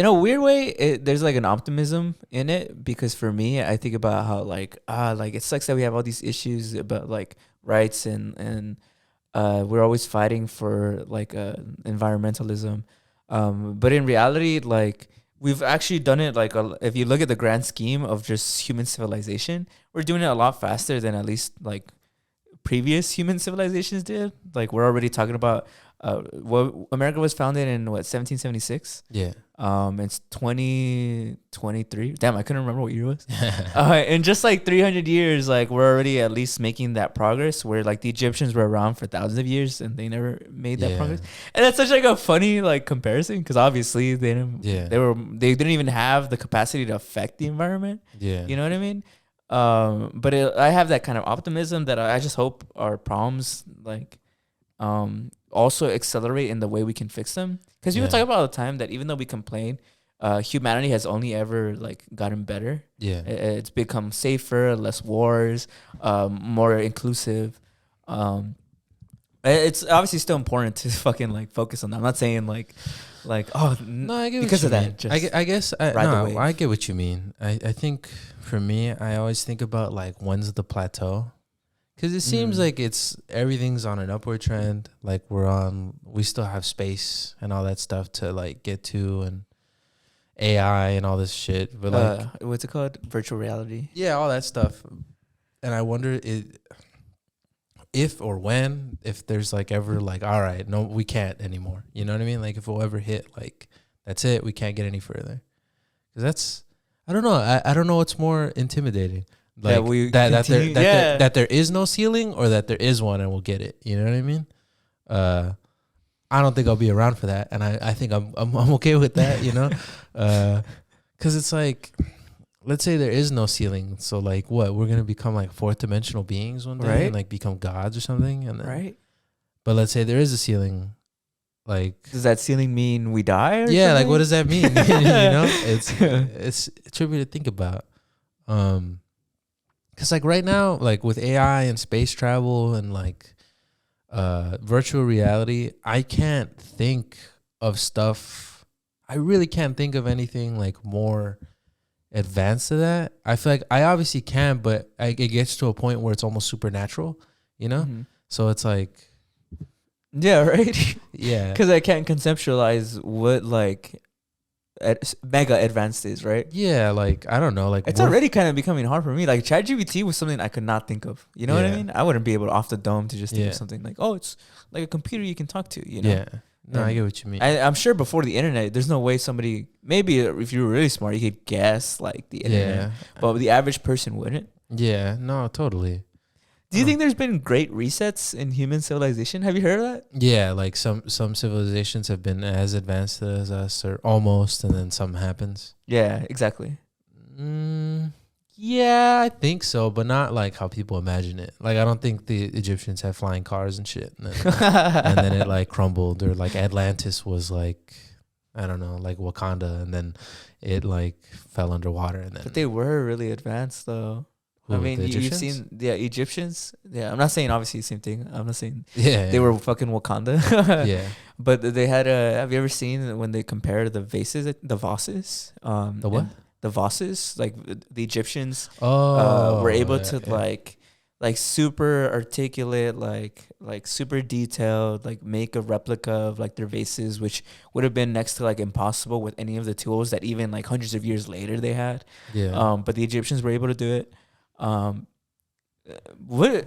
S2: a weird way there's like an optimism in it, because for me I think about how like it sucks that we have all these issues about like rights and we're always fighting for like environmentalism, but in reality like we've actually done it like if you look at the grand scheme of just human civilization, we're doing it a lot faster than at least like previous human civilizations did. Like we're already talking about America was founded in 1776.
S1: Yeah.
S2: It's 2023. Damn, I couldn't remember what year it was. In just like 300 years, like we're already at least making that progress. Where like the Egyptians were around for thousands of years and they never made that progress. And that's such like a funny like comparison, because obviously they didn't even have the capacity to affect the environment. Yeah, you know what I mean. But I have that kind of optimism that I just hope our problems like also accelerate in the way we can fix them. Because people talk about all the time that even though we complain, humanity has only ever like gotten better. Yeah, it's become safer, less wars, more inclusive. It's obviously still important to fucking like focus on that. I'm not saying like no, I get because of that. Just
S1: I guess I get what you mean. I think for me, I always think about like when's the plateau. Because it seems like everything's on an upward trend. Like we still have space and all that stuff to like get to, and AI and all this shit. But like,
S2: what's it called? Virtual reality.
S1: Yeah, all that stuff. And I wonder if there's like ever like, all right, no, we can't anymore. You know what I mean? Like if we'll ever hit like, that's it, we can't get any further. Because I don't know. I don't know what's more intimidating. Like that there is no ceiling, or that there is one and we'll get it. You know what I mean? I don't think I'll be around for that, and I think I'm okay with that. You know, because it's like, let's say there is no ceiling, so like what, we're gonna become like fourth dimensional beings one day, right? And like become gods or something, and then, right? But let's say there is a ceiling. Like,
S2: does that ceiling mean we die? Or
S1: yeah,
S2: something?
S1: like what does that mean? You know, it's trippy to think about. Because like right now, like with AI and space travel and like virtual reality, I can't think of stuff. I really can't think of anything like more advanced to that. I feel like I obviously can, but it gets to a point where it's almost supernatural, you know? Mm-hmm. So it's like...
S2: Yeah, right?
S1: Yeah.
S2: Because I can't conceptualize what like... mega advanced is, right?
S1: Yeah, like I don't know, like
S2: it's already kind of becoming hard for me. Like ChatGPT was something I could not think of. You know what I mean? I wouldn't be able to off the dome to just think of something like, oh, it's like a computer you can talk to. You know?
S1: Yeah. No, I get what you mean.
S2: I'm sure before the internet, there's no way somebody, maybe if you were really smart, you could guess like the internet, but the average person wouldn't.
S1: Yeah. No, totally.
S2: Do you think there's been great resets in human civilization? Have you heard of that?
S1: Yeah, like some civilizations have been as advanced as us, or almost, and then something happens.
S2: Yeah, exactly.
S1: Yeah, I think so, but not like how people imagine it. Like I don't think the Egyptians had flying cars and shit, and then it like crumbled, or like Atlantis was like, I don't know, like Wakanda, and then it like fell underwater, and then.
S2: But they were really advanced though.
S1: Who,
S2: I mean, you've seen Egyptians. Yeah, I'm not saying obviously the same thing. I'm not saying they were fucking Wakanda. Yeah, but they had have you ever seen when they compare the vases, the vases?
S1: The what?
S2: The vases, like the Egyptians were able to like super articulate, like super detailed, like make a replica of like their vases, which would have been next to like impossible with any of the tools that even like hundreds of years later they had. Yeah. But the Egyptians were able to do it. What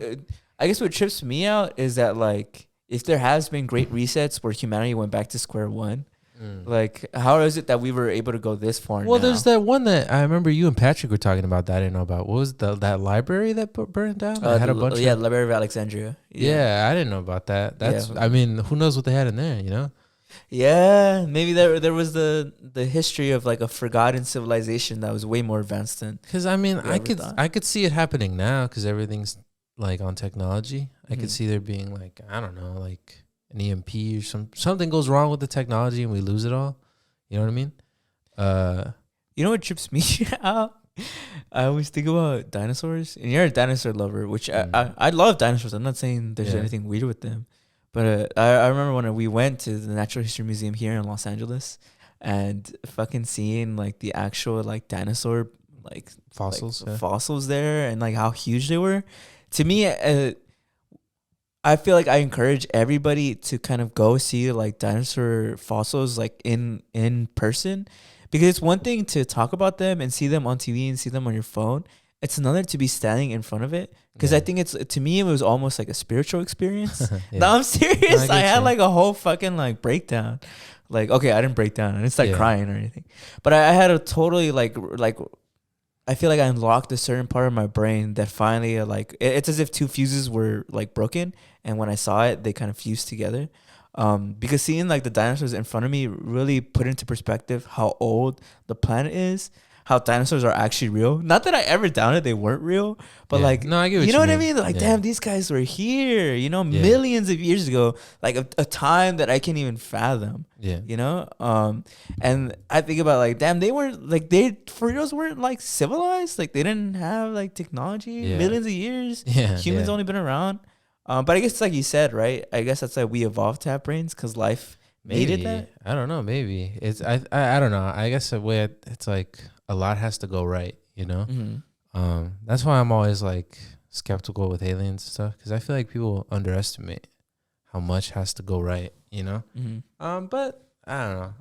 S2: I guess what trips me out is that like if there has been great resets where humanity went back to square one,
S1: Mm.
S2: like how is it that we were able to go this far
S1: Well,
S2: now?
S1: there's that one that I remember you and Patrick were talking about that I didn't know about. What was that library that burned down? It had a bunch of
S2: Library of Alexandria.
S1: Yeah, I didn't know about that. That's
S2: Yeah.
S1: I mean, who knows what they had in there, you know?
S2: Yeah, maybe there was the history of like a forgotten civilization that was way more advanced than
S1: Cuz I mean,
S2: we ever thought.
S1: I could see it happening now cuz everything's like on technology. I could
S2: Mhm.
S1: see there being like, I don't know, like an EMP or something goes wrong with the technology and we lose it all. You know what I mean?
S2: You know what trips me out? I always think about dinosaurs, and you're a dinosaur lover, which I love dinosaurs. I'm not saying there's
S1: Yeah.
S2: anything weird with them, but I remember when we went to the Natural History Museum here in Los Angeles, and fucking seeing like the actual like dinosaur like
S1: fossils. Yeah.
S2: fossils there, and like how huge they were. To me, I feel like I encourage everybody to kind of go see like dinosaur fossils like in person, because it's one thing to talk about them and see them on TV and see them on your phone. It's another to be standing in front of it, because I think it's, to me, it was almost like a spiritual experience.
S1: Yeah.
S2: No, I'm serious.
S1: No,
S2: I
S1: get
S2: had
S1: you.
S2: like a whole fucking like breakdown. Like, okay, I didn't break down. I didn't start
S1: Yeah.
S2: crying or anything, but I had a totally like I feel like I unlocked a certain part of my brain that finally like it's as if two fuses were like broken, and when I saw it, they kind of fused together. Because seeing like the dinosaurs in front of me really put into perspective how old the planet is, how dinosaurs are actually real. Not that I ever doubted they weren't real, but
S1: Yeah.
S2: like,
S1: No, I get what
S2: you know what I
S1: mean.
S2: mean? Like,
S1: Yeah.
S2: damn, these guys were here, you know,
S1: Yeah.
S2: millions of years ago, like a time that I can't even fathom.
S1: Yeah.
S2: You know, and I think about like, damn, they weren't like for reals weren't like civilized. Like they didn't have like technology
S1: Yeah.
S2: millions of years.
S1: Yeah.
S2: Humans
S1: yeah.
S2: only been around. But I guess like you said, right? I guess that's like we evolved to have brains because life made it that.
S1: I don't know. Maybe it's I don't know. I guess the way it's like a lot has to go right. You know.
S2: Mm-hmm.
S1: That's why I'm always like skeptical with aliens and stuff, because I feel like people underestimate how much has to go right. You know.
S2: Mm-hmm.
S1: But I don't know.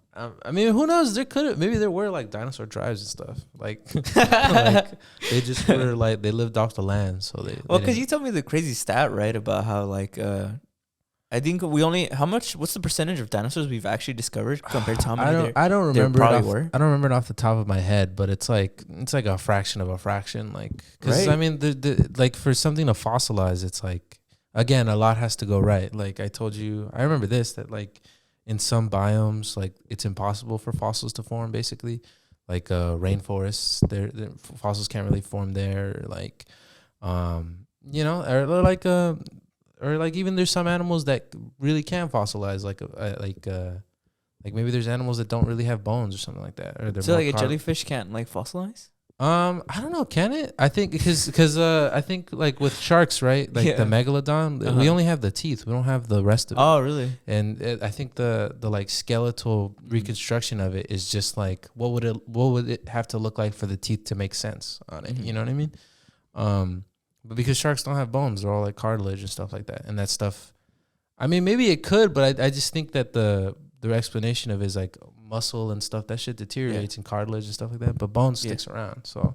S1: I mean, who knows? Maybe there were like dinosaur tribes and stuff. Like, like they just were like they lived off the land, so they.
S2: Well,
S1: they
S2: because
S1: didn't-
S2: you told me the crazy stat, right, about how like I think we only what's the percentage of dinosaurs we've actually discovered compared to how many
S1: I don't remember.
S2: probably were.
S1: I don't remember it off the top of my head, but it's like a fraction of a fraction. Like, because
S2: Right.
S1: I mean, like for something to fossilize, it's like again a lot has to go right. Like I told you, I remember this that like in some biomes, like it's impossible for fossils to form. Basically, like rainforests, their fossils can't really form there. Like, you know, or like even there's some animals that really can fossilize, like maybe there's animals that don't really have bones or something like that, or they're
S2: So
S1: more
S2: like a jellyfish can't like fossilize?
S1: I don't know, can it? I think because I think like with sharks, right? Like
S2: Yeah.
S1: the megalodon,
S2: Uh-huh.
S1: we only have the teeth. We don't have the rest of it.
S2: Oh, really?
S1: And I think the like skeletal reconstruction of it is just like what would it have to look like for the teeth to make sense on it?
S2: Mhm.
S1: You know what I mean? But because sharks don't have bones, they're all like cartilage and stuff like that. And that stuff, I mean, maybe it could, but I just think that the explanation of it is like muscle and stuff. That shit deteriorates and cartilage and stuff like that. But bone sticks around. So,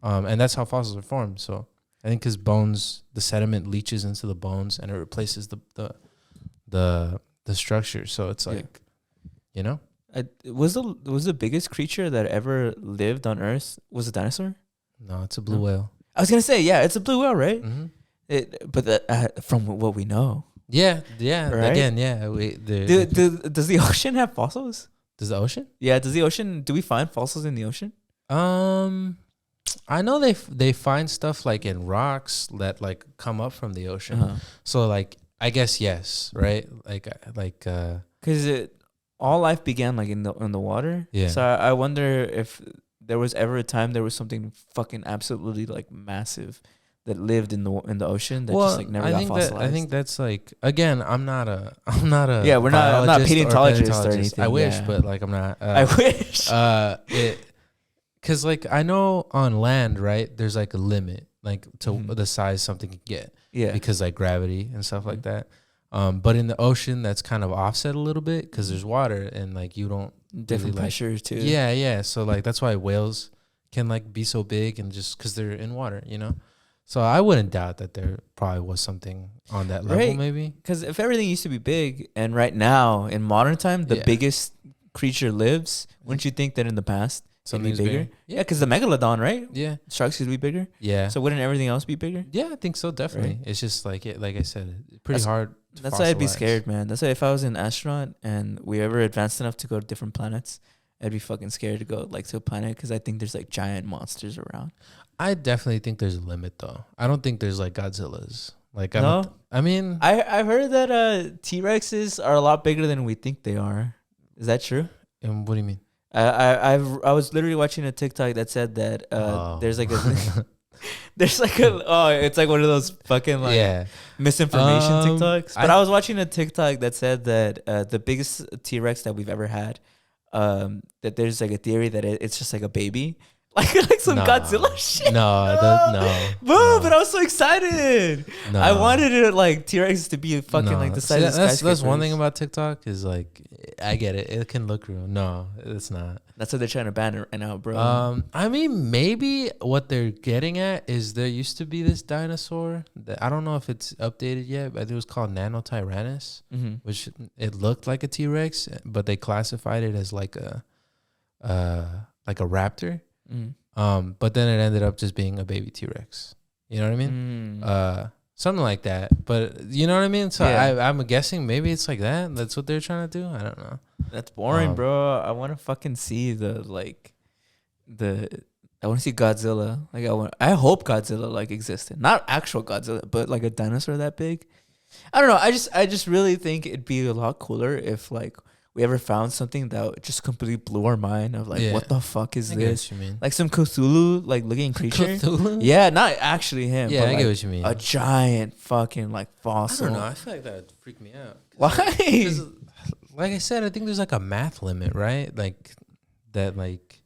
S1: and that's how fossils are formed. So I think because bones, the sediment leaches into the bones and it replaces the structure. So it's like, you know,
S2: Was the biggest creature that ever lived on Earth was a dinosaur?
S1: no, it's a blue
S2: No.
S1: whale.
S2: I was gonna say, yeah, it's a blue whale, right?
S1: Mm-hmm.
S2: But from what we know,
S1: Yeah.
S2: Right?
S1: Again, yeah.
S2: does the ocean have fossils?
S1: Does the ocean?
S2: Yeah, do we find fossils in the ocean?
S1: I know they find stuff like in rocks that like come up from the ocean. So like I guess yes, right?
S2: Because all life began like in the water.
S1: Yeah.
S2: So I wonder if there was ever a time there was something fucking absolutely like massive that lived in the ocean that just like never got fossilized.
S1: I think that's like again. I'm not a
S2: Yeah, I'm not
S1: biologist or
S2: paleontologist or anything,
S1: I wish,
S2: yeah.
S1: but like I'm not.
S2: I wish.
S1: Because like I know on land, right? There's like a limit, like to
S2: Mhm.
S1: the size something can get.
S2: Yeah.
S1: Because like gravity and stuff like that. But in the ocean, that's kind of offset a little bit because there's water and like you don't
S2: Different
S1: really, like,
S2: pressure too.
S1: Yeah. So like that's why whales can like be so big and just because they're in water, you know. So I wouldn't doubt that there probably was something on that level,
S2: Right.
S1: maybe.
S2: Because if everything used to be big, and right now in modern time the
S1: Yeah.
S2: biggest creature lives, wouldn't you think that in the past it'd be
S1: Something's
S2: bigger?
S1: bigger.
S2: Yeah, because the megalodon, right?
S1: Yeah.
S2: Sharks used to be bigger.
S1: Yeah.
S2: So wouldn't everything else be bigger?
S1: Yeah, I think so. Definitely.
S2: Right.
S1: It's just like like I said, pretty
S2: That's-
S1: hard. To
S2: That's why I'd be
S1: fossilize.
S2: scared, man. That's why if I was an astronaut and we ever advanced enough to go to different planets, I'd be fucking scared to go like to a planet because I think there's like giant monsters around.
S1: I definitely think there's a limit, though. I don't think there's like Godzillas. Like,
S2: No?
S1: I mean,
S2: I've heard that T-Rexes are a lot bigger than we think they are. Is that true?
S1: and what do you mean?
S2: I was literally watching a TikTok that said that there's like a there's like a it's like one of those fucking like
S1: yeah.
S2: misinformation TikToks. But
S1: I-
S2: I was watching a TikTok that said that the biggest T-Rex that we've ever had, that there's like a theory that it's just like a baby. Like some
S1: Nah.
S2: Godzilla shit.
S1: No.
S2: Bro, but I was so excited.
S1: No.
S2: I wanted it like T-Rex to be fucking like the size of
S1: that's one
S2: skyscrapers.
S1: thing about TikTok is like I get it. It can look real. No, it's not.
S2: That's what they're trying to ban it right now, bro.
S1: I mean, maybe what they're getting at is there used to be this dinosaur that I don't know if it's updated yet, but it was called Nanotyrannus,
S2: Mm-hmm.
S1: which it looked like a T-Rex, but they classified it as like a raptor.
S2: Mm.
S1: But then it ended up just being a baby T-Rex. You know what I mean?
S2: Mm.
S1: Something like that. But you know what I mean? So
S2: Yeah.
S1: I'm guessing maybe it's like that. That's what they're trying to do. I don't know.
S2: That's boring,
S1: Um,
S2: bro. I want to fucking see I want to see Godzilla. Like I hope Godzilla like existed. Not actual Godzilla, but like a dinosaur that big. I don't know. I just really think it'd be a lot cooler if like we ever found something that just completely blew our mind of like,
S1: Yeah.
S2: what the fuck is
S1: I get
S2: this?
S1: what you mean.
S2: Like some Cthulhu like looking creature.
S1: Cthulhu?
S2: Yeah, not actually him.
S1: Yeah,
S2: but
S1: I
S2: like
S1: get what you mean.
S2: a giant fucking like
S1: I
S2: fossil.
S1: don't know. I feel like that would freak me out.
S2: Why?
S1: 'Cause, like I said, I think there's like a math limit, right? Like that, like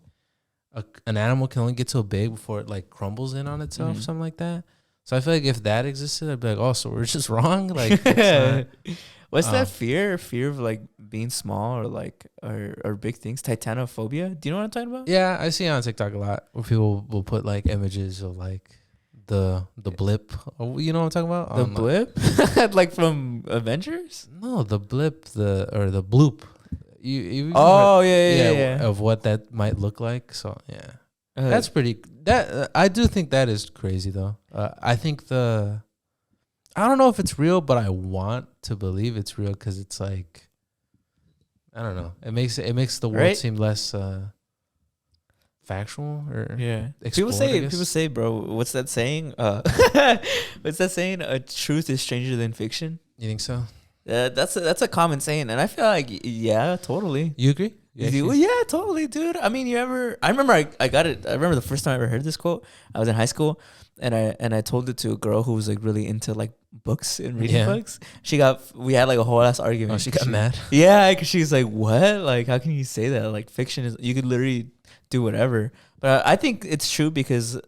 S1: an animal can only get so big before it like crumbles in on itself,
S2: Mhm.
S1: something like that. So I feel like if that existed, I'd be like, oh, so we're just wrong. Like, it's not,
S2: What's that fear? Fear of like being small or like or big things? Titanophobia? Do you know what I'm talking about?
S1: yeah, I see it on TikTok a lot where people will put like images of like the blip. Oh, you know what I'm talking about?
S2: The
S1: On,
S2: blip? Like from Avengers?
S1: no, the blip, the bloop. You
S2: Oh yeah.
S1: of what that might look like. So yeah.
S2: Uh,
S1: That's pretty. That I do think that is crazy though. I think I don't know if it's real, but I want to believe it's real because it's like, I don't know. It makes the world
S2: Right?
S1: seem less factual or
S2: yeah.
S1: explored, I guess.
S2: People say, bro, what's that saying? What's that saying? Truth is stranger than fiction.
S1: You think so?
S2: That's a common saying, and I feel like yeah, totally.
S1: You agree?
S2: Well, yeah, totally, dude. I mean, I remember I got it. I remember the first time I ever heard this quote. I was in high school, and I told it to a girl who was like really into like books and reading
S1: Yeah.
S2: books. We had like a whole ass argument.
S1: Oh, she got mad.
S2: Yeah, because she was like, "What? Like, how can you say that? Like, fiction is you could literally do whatever." But I think it's true because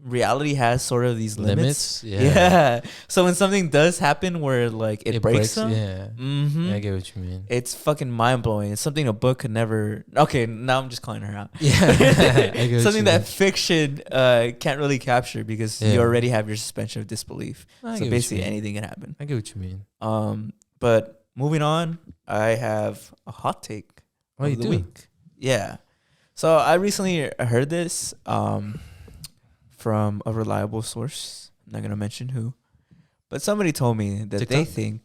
S2: reality has sort of these limits. Yeah. So when something does happen where like it breaks them,
S1: Yeah.
S2: mm-hmm,
S1: Yeah, I get what you mean.
S2: it's fucking mind blowing. It's something a book could never. Okay, now I'm just calling her out.
S1: Yeah. I get what
S2: Something
S1: you
S2: that
S1: mean.
S2: fiction can't really capture because
S1: Yeah.
S2: you already have your suspension of disbelief.
S1: I get
S2: So
S1: what
S2: basically
S1: you mean.
S2: anything can happen.
S1: I get what you mean.
S2: But moving on, I have a hot take
S1: Oh,
S2: of
S1: you
S2: the
S1: do?
S2: week. Yeah. So I recently heard this from a reliable source. I'm not gonna mention who, but somebody told me that they
S1: TikTok?
S2: think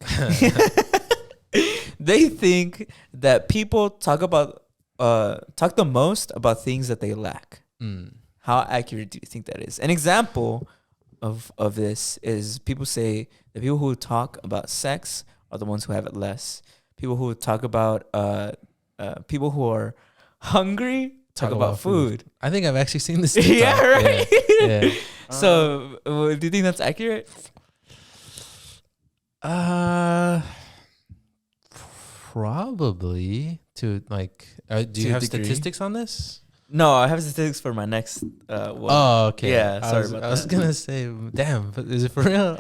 S2: they think that people talk the most about things that they lack.
S1: Mm.
S2: How accurate do you think that is? An example of this is people say the people who talk about sex are the ones who have it less. People who talk about people who are hungry talk about food.
S1: I think I've actually seen this.
S2: Yeah,
S1: TikTok.
S2: right.
S1: Yeah.
S2: So, do you think that's accurate?
S1: Probably to like. Do
S2: To
S1: you
S2: a
S1: have
S2: degree.
S1: statistics on this?
S2: No, I have statistics for my next one.
S1: Oh, okay.
S2: Yeah,
S1: I
S2: sorry
S1: was,
S2: about
S1: I was
S2: that.
S1: gonna say, damn, but is it for real?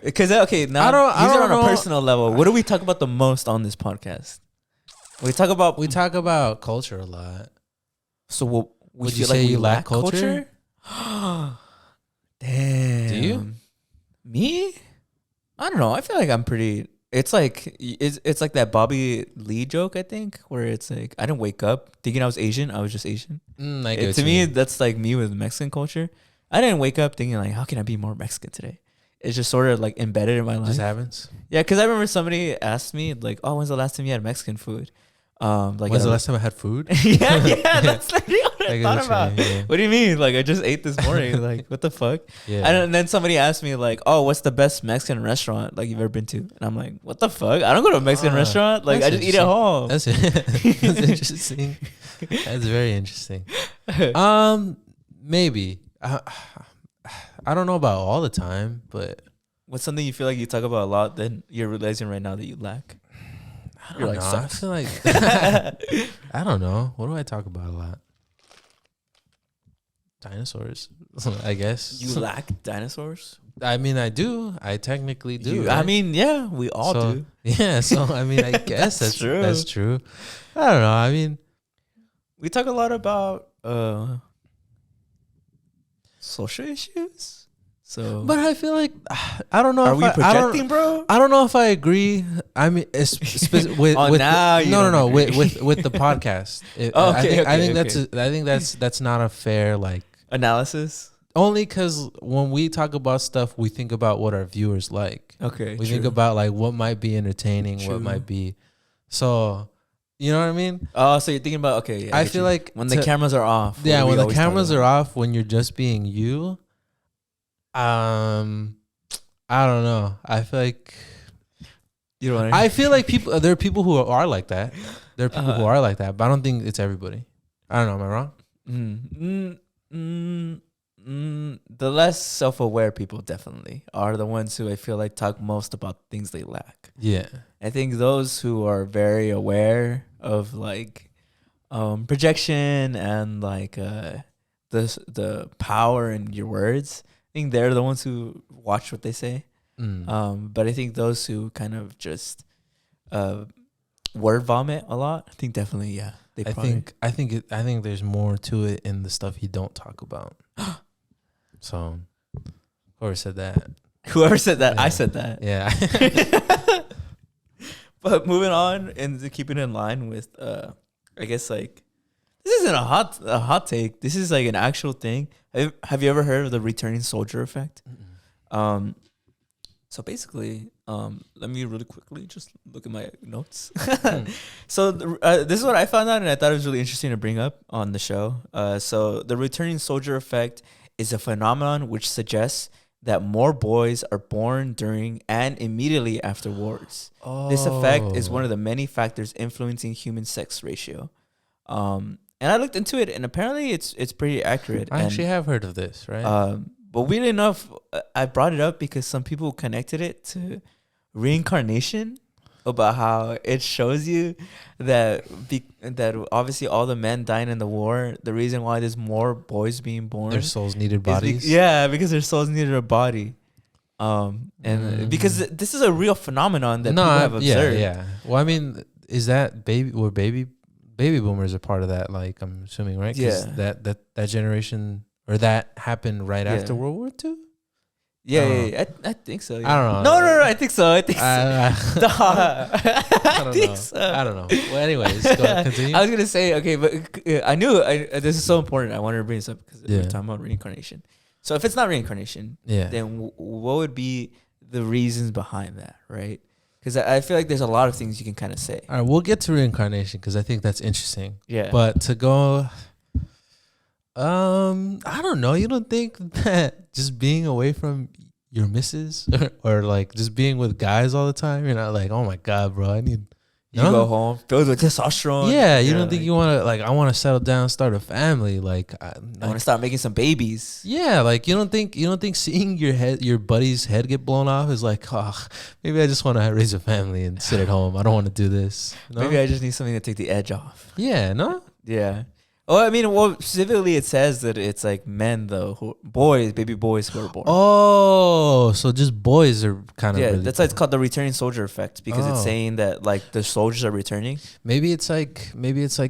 S2: Because okay, now
S1: I don't
S2: these are on
S1: know.
S2: a personal level. What do we talk about the most on this podcast? We talk about
S1: we talk about culture a lot.
S2: So
S1: Would
S2: feel
S1: you say
S2: we
S1: you lack culture?
S2: Damn.
S1: Do you?
S2: Me? I don't know. I feel like I'm pretty. It's like that Bobby Lee joke, I think, where it's like I didn't wake up thinking I was Asian. I was just Asian. To me, that's like me with Mexican culture. I didn't wake up thinking like, how can I be more Mexican today? It's just sort of like embedded in my life.
S1: Just happens.
S2: Yeah, because I remember somebody asked me like, "Oh, when's the last time you had Mexican food?" Like,
S1: when's the last time I had food?
S2: yeah, that's like what I thought about.
S1: Yeah.
S2: What do you mean? Like, I just ate this morning. Like, what the fuck?
S1: Yeah.
S2: And then somebody asked me like, "Oh, what's the best Mexican restaurant like you've ever been to?" And I'm like, "What the fuck? I don't go to a Mexican restaurant. Like, I just eat at home."
S1: That's interesting. That's very interesting. Maybe. I don't know about all the time, but
S2: what's something you feel like you talk about a lot that you're realizing right now that you lack?
S1: I don't know. I feel like I don't know. What do I talk about a lot? Dinosaurs, I guess.
S2: You lack dinosaurs?
S1: I mean, I do. I technically do.
S2: I mean, yeah, we all do.
S1: Yeah, so I mean, I guess that's true. That's true. I don't know. I mean,
S2: we talk a lot about social issues. So,
S1: but I feel like I don't know.
S2: Are we projecting, bro?
S1: I don't know if I agree. I mean, with no, with the podcast. I think that's not a fair like
S2: analysis.
S1: Only because when we talk about stuff, we think about what our viewers like.
S2: Okay,
S1: we think about like what might be entertaining, what might be. So, you know what I mean?
S2: Oh, so you're thinking about okay. Yeah,
S1: I feel like
S2: when the cameras are off.
S1: Yeah, when the cameras are off, when you're just being you. I don't know. I feel like I feel like people. There are people who are like that. There are people who are like that, but I don't think it's everybody. I don't know. Am I wrong?
S2: The less self-aware people definitely are the ones who I feel like talk most about things they lack.
S1: Yeah,
S2: I think those who are very aware of like projection and like the power in your words. I think they're the ones who watch what they say. But I think those who kind of just word vomit a lot, I think definitely, yeah.
S1: I think there's more to it in the stuff you don't talk about. So, whoever said that?
S2: Yeah. I said that.
S1: Yeah.
S2: But moving on and keeping in line with, I guess like this isn't a hot take. This is like an actual thing. Have you ever heard of the returning soldier effect? So basically, let me really quickly just look at my notes. So this is what I found out, and I thought it was really interesting to bring up on the show. So the returning soldier effect is a phenomenon which suggests that more boys are born during and immediately after wars. This effect is one of the many factors influencing human sex ratio. And I looked into it, and apparently it's pretty accurate.
S1: I actually have heard of this, right?
S2: But weirdly enough, I brought it up because some people connected it to reincarnation, about how it shows you that obviously all the men dying in the war, the reason why there's more boys being born,
S1: their souls needed bodies.
S2: Because their souls needed a body. And because this is a real phenomenon that people have observed.
S1: Yeah. Well, I mean, is that baby boomers are part of that? Like, I'm assuming, right? 'Cause that generation or that happened right after World War II.
S2: Yeah, I think so. Yeah.
S1: I don't know.
S2: No, I think so. I think so.
S1: I don't know. Well, anyways, go ahead, continue.
S2: I was gonna say okay, but I knew this is so important. I wanted to bring this up because we're talking about reincarnation. So if it's not reincarnation, then what would be the reasons behind that, right? Because I feel like there's a lot of things you can kind of say.
S1: All right, we'll get to reincarnation because I think that's interesting.
S2: Yeah.
S1: But to go, I don't know. You don't think that just being away from your missus or like just being with guys all the time, you're not like, oh my God, bro, I need.
S2: You go home filled with testosterone.
S1: Yeah, you don't think you want to like? I want to settle down, start a family. Like I
S2: want to start making some babies.
S1: Yeah, like you don't think seeing your buddy's head get blown off is like, oh, maybe I just want to raise a family and sit at home. I don't want to do this. No?
S2: Maybe I just need something to take the edge off.
S1: Yeah, no.
S2: Yeah, Oh, I mean, well, specifically it says that it's like men though, baby boys who are born.
S1: Oh, so just boys are kind of
S2: Yeah,
S1: really
S2: that's why it's called the returning soldier effect, because it's
S1: Oh.
S2: saying that like the soldiers are returning.
S1: maybe it's like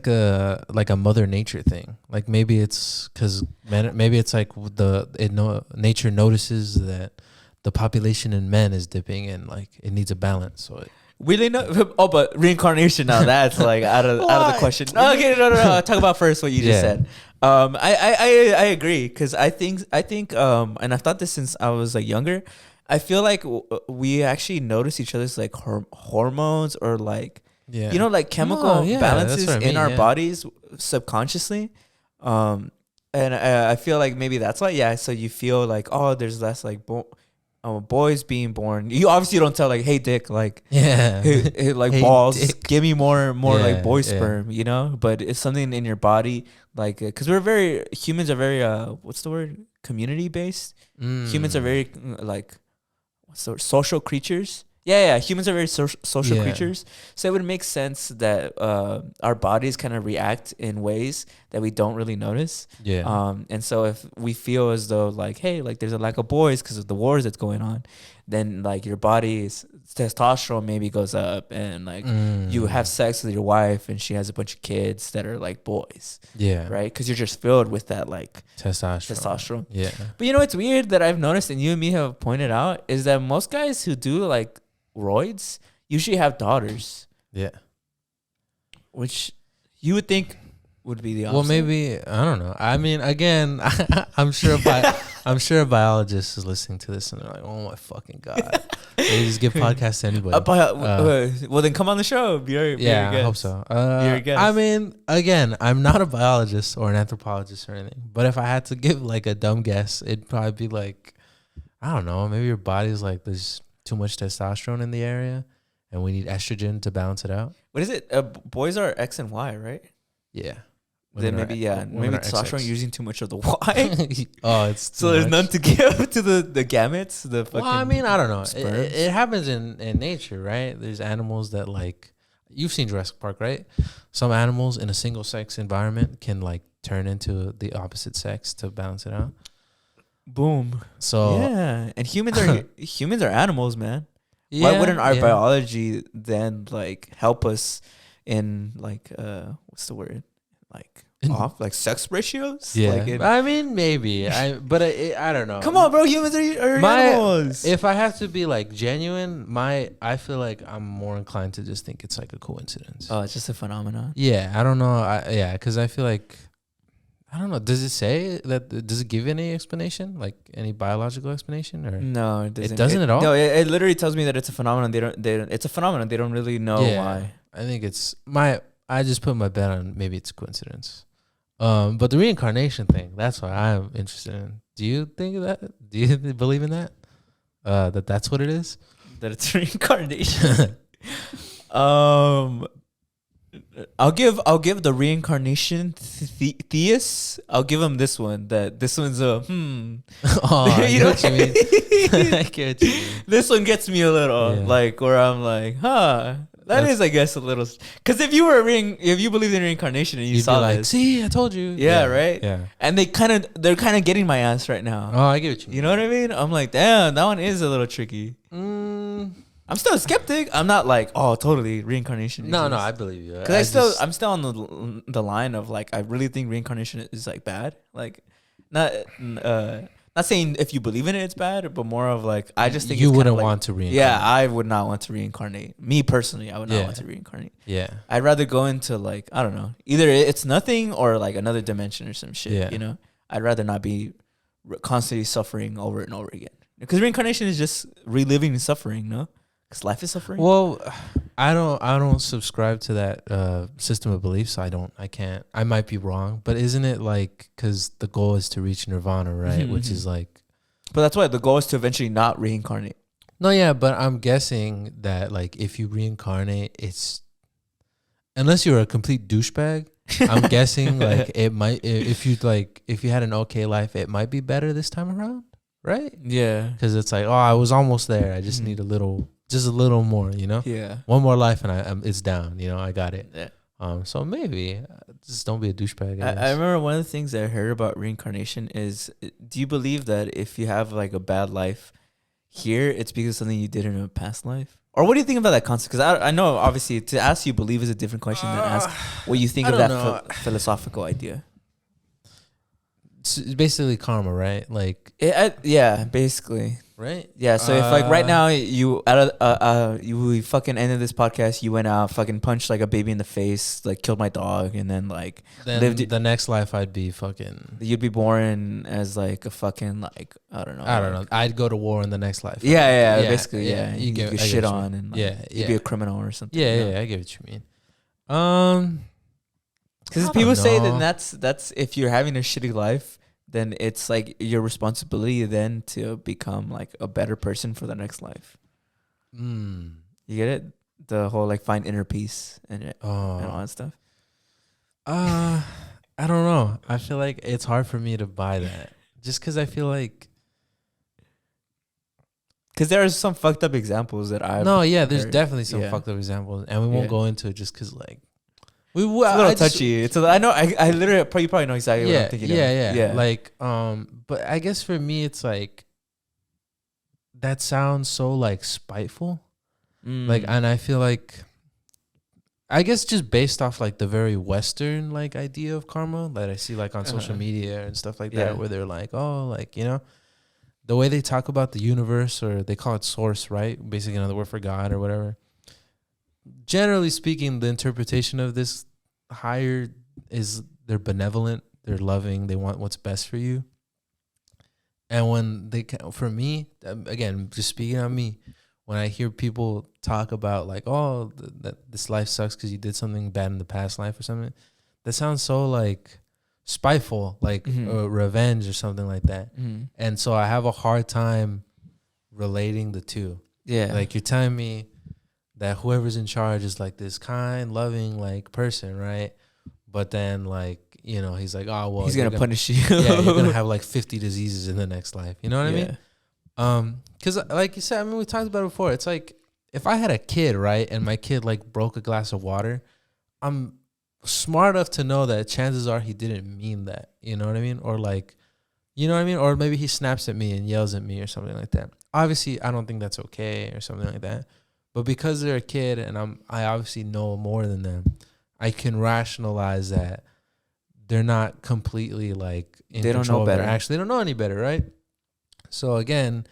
S1: a Mother Nature thing. Like maybe it's because maybe it's like nature notices that the population in men is dipping and like it needs a balance. So
S2: Really no. Oh, but reincarnation now that's like out of the question. No, okay, no. Talk about first what you just said. I agree, because I think and I've thought this since I was like younger. I feel like we actually notice each other's like hormones or like like chemical balances in our bodies subconsciously. And I feel like maybe that's why. Yeah, so you feel like, oh, there's less like boys being born. You obviously don't tell like, hey dick, like hey, like hey, balls dick. Give me more like boy sperm, you know. But it's something in your body, like because humans are very what's the word, community based. Humans are very like what's the word, social creatures. Yeah, humans are very social creatures. So it would make sense that our bodies kind of react in ways that we don't really notice. And so if we feel as though like, hey, like there's a lack of boys because of the wars that's going on, then like your body's testosterone maybe goes up, and like you have sex with your wife and she has a bunch of kids that are like boys. Right? Because you're just filled with that like testosterone. But you know what's weird that I've noticed, and you and me have pointed out, is that most guys who do like roids usually have daughters. Which you would think would be the opposite.
S1: Well, maybe I don't know. I mean, again, I'm sure a biologist is listening to this and they're like, "Oh my fucking god!" They just give podcasts to anybody.
S2: Well, then come on the show. Be our guest.
S1: I hope so. I mean, again, I'm not a biologist or an anthropologist or anything, but if I had to give like a dumb guess, it'd probably be like, I don't know, maybe your body's like there's too much testosterone in the area and we need estrogen to balance it out.
S2: What is it? Boys are X and Y, right? Then maybe testosterone using too much of the Y.
S1: It's
S2: so there's none to give to the gametes. Well,
S1: I mean, I don't know. It happens in nature, right? There's animals that like, you've seen Jurassic Park, right? Some animals in a single sex environment can like turn into the opposite sex to balance it out.
S2: Boom.
S1: So
S2: and humans are animals, man. Why wouldn't our biology then like help us in like what's the word, like sex ratios?
S1: I mean, maybe but I don't know.
S2: Come on, bro. Humans are animals.
S1: If I have to be like genuine, I feel like I'm more inclined to just think it's like a coincidence.
S2: Oh, it's just a phenomenon.
S1: I don't know. Because I feel like, I don't know. Does it say that? Does it give any explanation, like any biological explanation, or
S2: no? It doesn't.
S1: It doesn't at all.
S2: No, it literally tells me that it's a phenomenon. It's a phenomenon. They don't really know why.
S1: I think I just put my bet on maybe it's a coincidence. But the reincarnation thing, that's what I'm interested in. Do you think that? Do you believe in that? That's what it is.
S2: That it's reincarnation. I'll give the reincarnation theists. I'll give them this one. That this one's a
S1: Oh, you know what you mean? I get what you mean.
S2: This one gets me a little like where I'm like, That is, I guess, a little. Because if you believed in reincarnation and you saw
S1: like,
S2: this,
S1: see, I told you.
S2: Right. And they're kind of getting my ass right now.
S1: Oh, I get what you mean.
S2: You know what I mean? I'm like, damn, that one is a little tricky. I'm still a skeptic. I'm not like, oh, totally reincarnation.
S1: No, I believe you.
S2: Because I'm still on the line of like, I really think reincarnation is like bad. Like, not saying if you believe in it, it's bad, but more of like, I just think
S1: you wouldn't want to reincarnate.
S2: Yeah, I would not want to reincarnate. Me personally, I would not want to reincarnate.
S1: Yeah,
S2: I'd rather go into like, I don't know, either it's nothing or like another dimension or some shit.
S1: Yeah.
S2: You know, I'd rather not be constantly suffering over and over again. Because reincarnation is just reliving suffering, no? Because life is suffering.
S1: Well, I don't subscribe to that system of beliefs. I can't. I might be wrong, but isn't it like, because the goal is to reach nirvana, right? Mm-hmm. Which is like,
S2: but that's why the goal is to eventually not reincarnate.
S1: No, yeah, but I'm guessing that like if you reincarnate, it's, unless you're a complete douchebag, I'm guessing like it might, if you had an okay life, it might be better this time around, right?
S2: Yeah,
S1: because it's like, oh, I was almost there. I just need just a little more, you know?
S2: Yeah.
S1: One more life and it's down, you know, I got it. Yeah. So maybe Just don't be a douchebag.
S2: I remember one of the things I heard about reincarnation is, do you believe that if you have like a bad life here, it's because of something you did in a past life? Or what do you think about that concept? Because I know, obviously, to ask you believe is a different question than ask what you think of that philosophical idea.
S1: It's basically karma, right? Like,
S2: yeah, basically.
S1: right?
S2: Yeah, so if like right now you we fucking ended this podcast, you went out, fucking punched like a baby in the face, like killed my dog, and then like
S1: lived the next life I'd be fucking.
S2: You'd be born as like a fucking like I don't know.
S1: I'd go to war in the next life.
S2: Yeah, basically, yeah. You
S1: get
S2: get shit on and like, you'd be a criminal or something.
S1: Yeah, I get what you mean.
S2: Because people say that that's if you're having a shitty life, then it's like your responsibility then to become like a better person for the next life. You get it? The whole like find inner peace and all that stuff.
S1: I don't know. I feel like it's hard for me to buy that just because I feel like.
S2: Because there are some fucked up examples that I've
S1: there's definitely some fucked up examples, and we won't go into it just because like.
S2: It's a little touchy. I know. I literally you probably know exactly what I'm thinking.
S1: Yeah. Like, but I guess for me, it's like that sounds so like spiteful. Like, and I feel like, I guess just based off like the very Western like idea of karma that I see like on social media and stuff like that, where they're like, oh, like, you know, the way they talk about the universe, or they call it source, right? Basically another word for God or whatever. Generally speaking, the interpretation of this higher is they're benevolent, they're loving, they want what's best for you. And when for me, again, just speaking on me, when I hear people talk about like, oh, that this life sucks because you did something bad in the past life or something, that sounds so like spiteful, like revenge or something like that. And so I have a hard time relating the two. Yeah, like you're telling me that whoever's in charge is like this kind, loving, like person, right? But then, like, you know, he's like, oh, well,
S2: he's gonna punish you.
S1: Yeah, you're gonna have like 50 diseases in the next life. You know what I mean? Because like you said, I mean, we talked about it before. It's like if I had a kid, right, and my kid like broke a glass of water, I'm smart enough to know that chances are he didn't mean that. You know what I mean? Or like, you know what I mean? Or maybe he snaps at me and yells at me or something like that. Obviously, I don't think that's okay or something like that. But because they're a kid and I obviously know more than them, I can rationalize that they're not completely like in
S2: they don't know better.
S1: They don't know any better, right? So again,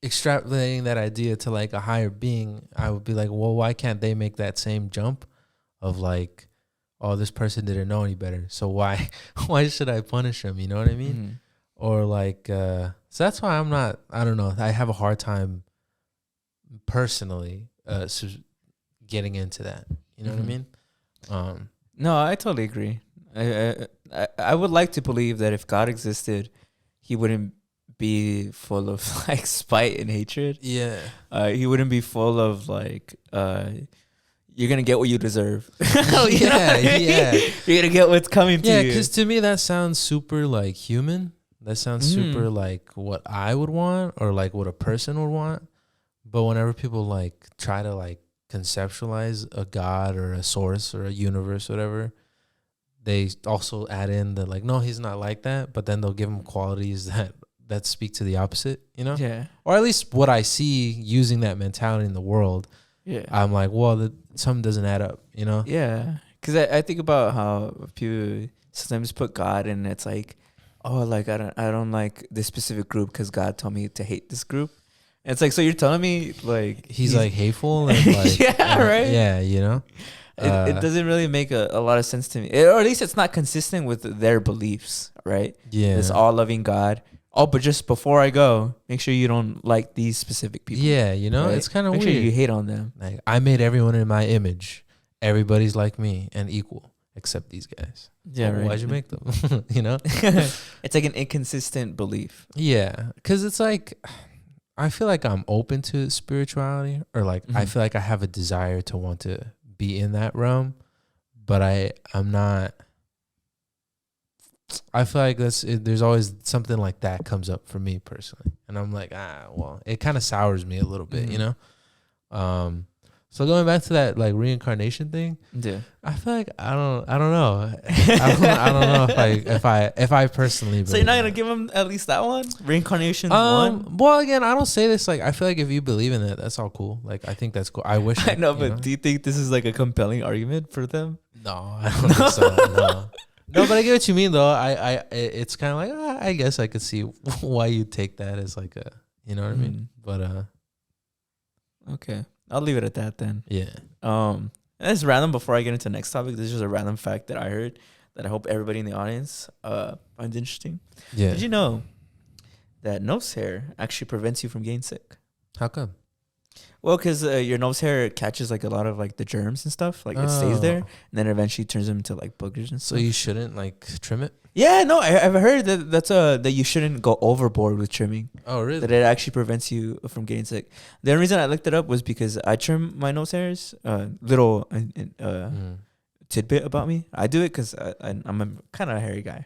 S1: extrapolating that idea to like a higher being, I would be like, well, why can't they make that same jump of like, oh, this person didn't know any better, so why should I punish them? You know what I mean? Or like, so that's why I don't know. I have a hard time personally getting into that. You know what I mean?
S2: No, I totally agree. I would like to believe that if God existed, he wouldn't be full of like spite and hatred. Yeah. He wouldn't be full of like you're gonna get what you deserve. Yeah. You're gonna get what's coming to you.
S1: Yeah, because to me that sounds super like human. That sounds super like what I would want, or like what a person would want. But whenever people like try to like conceptualize a God or a source or a universe, whatever, they also add in the like, no, he's not like that. But then they'll give him qualities that speak to the opposite, you know? Yeah. Or at least what I see using that mentality in the world. Yeah. I'm like, well, something doesn't add up, you know?
S2: Yeah. Because I think about how people sometimes put God in, it's like, oh, like I don't like this specific group because God told me to hate this group. And it's like, so you're telling me like
S1: he's like hateful and like
S2: yeah, right?
S1: Yeah, you know?
S2: It doesn't really make a lot of sense to me. Or at least it's not consistent with their beliefs, right? Yeah. This all-loving God. Oh, but just before I go, make sure you don't like these specific people.
S1: Yeah, you know? Right? It's kind of weird.
S2: Make sure you hate on them.
S1: Like, I made everyone in my image. Everybody's like me and equal, except these guys. Yeah, right. Why'd you make them? You know?
S2: It's like an inconsistent belief.
S1: Yeah, because it's like, I feel like I'm open to spirituality, or like I feel like I have a desire to want to be in that realm, but I'm not. I feel like there's always something like that comes up for me personally, and I'm like, well, it kind of sours me a little bit, you know. So going back to that like reincarnation thing,
S2: Yeah.
S1: I feel like I don't know. I don't know if I personally.
S2: So you're not gonna
S1: believe
S2: give him at least that one? Reincarnation
S1: that.
S2: one?
S1: Well, again, I don't say this like I feel like if you believe in it, that's all cool. Like I think that's cool. I wish
S2: I know,
S1: you
S2: but do you think this is like a compelling argument for them?
S1: No, I don't think so. No. No, but I get what you mean though. It's kind of like I guess I could see why you take that as like a, you know what I mean. But
S2: Okay, I'll leave it at that then.
S1: yeah.
S2: It's random. Before I get into the next topic, this is just a random fact that I heard that I hope everybody in the audience finds interesting.
S1: Yeah.
S2: Did you know that nose hair actually prevents you from getting sick?
S1: How come?
S2: Well, because your nose hair catches like a lot of like the germs and stuff. Like it stays there, and then eventually turns them into like boogers and
S1: So
S2: stuff.
S1: you shouldn't like trim it?
S2: Yeah, no, I've heard that you shouldn't go overboard with trimming.
S1: Oh, really?
S2: That it actually prevents you from getting sick. The only reason I looked it up was because I trim my nose hairs. Little tidbit about me: I do it because I'm a kind of a hairy guy.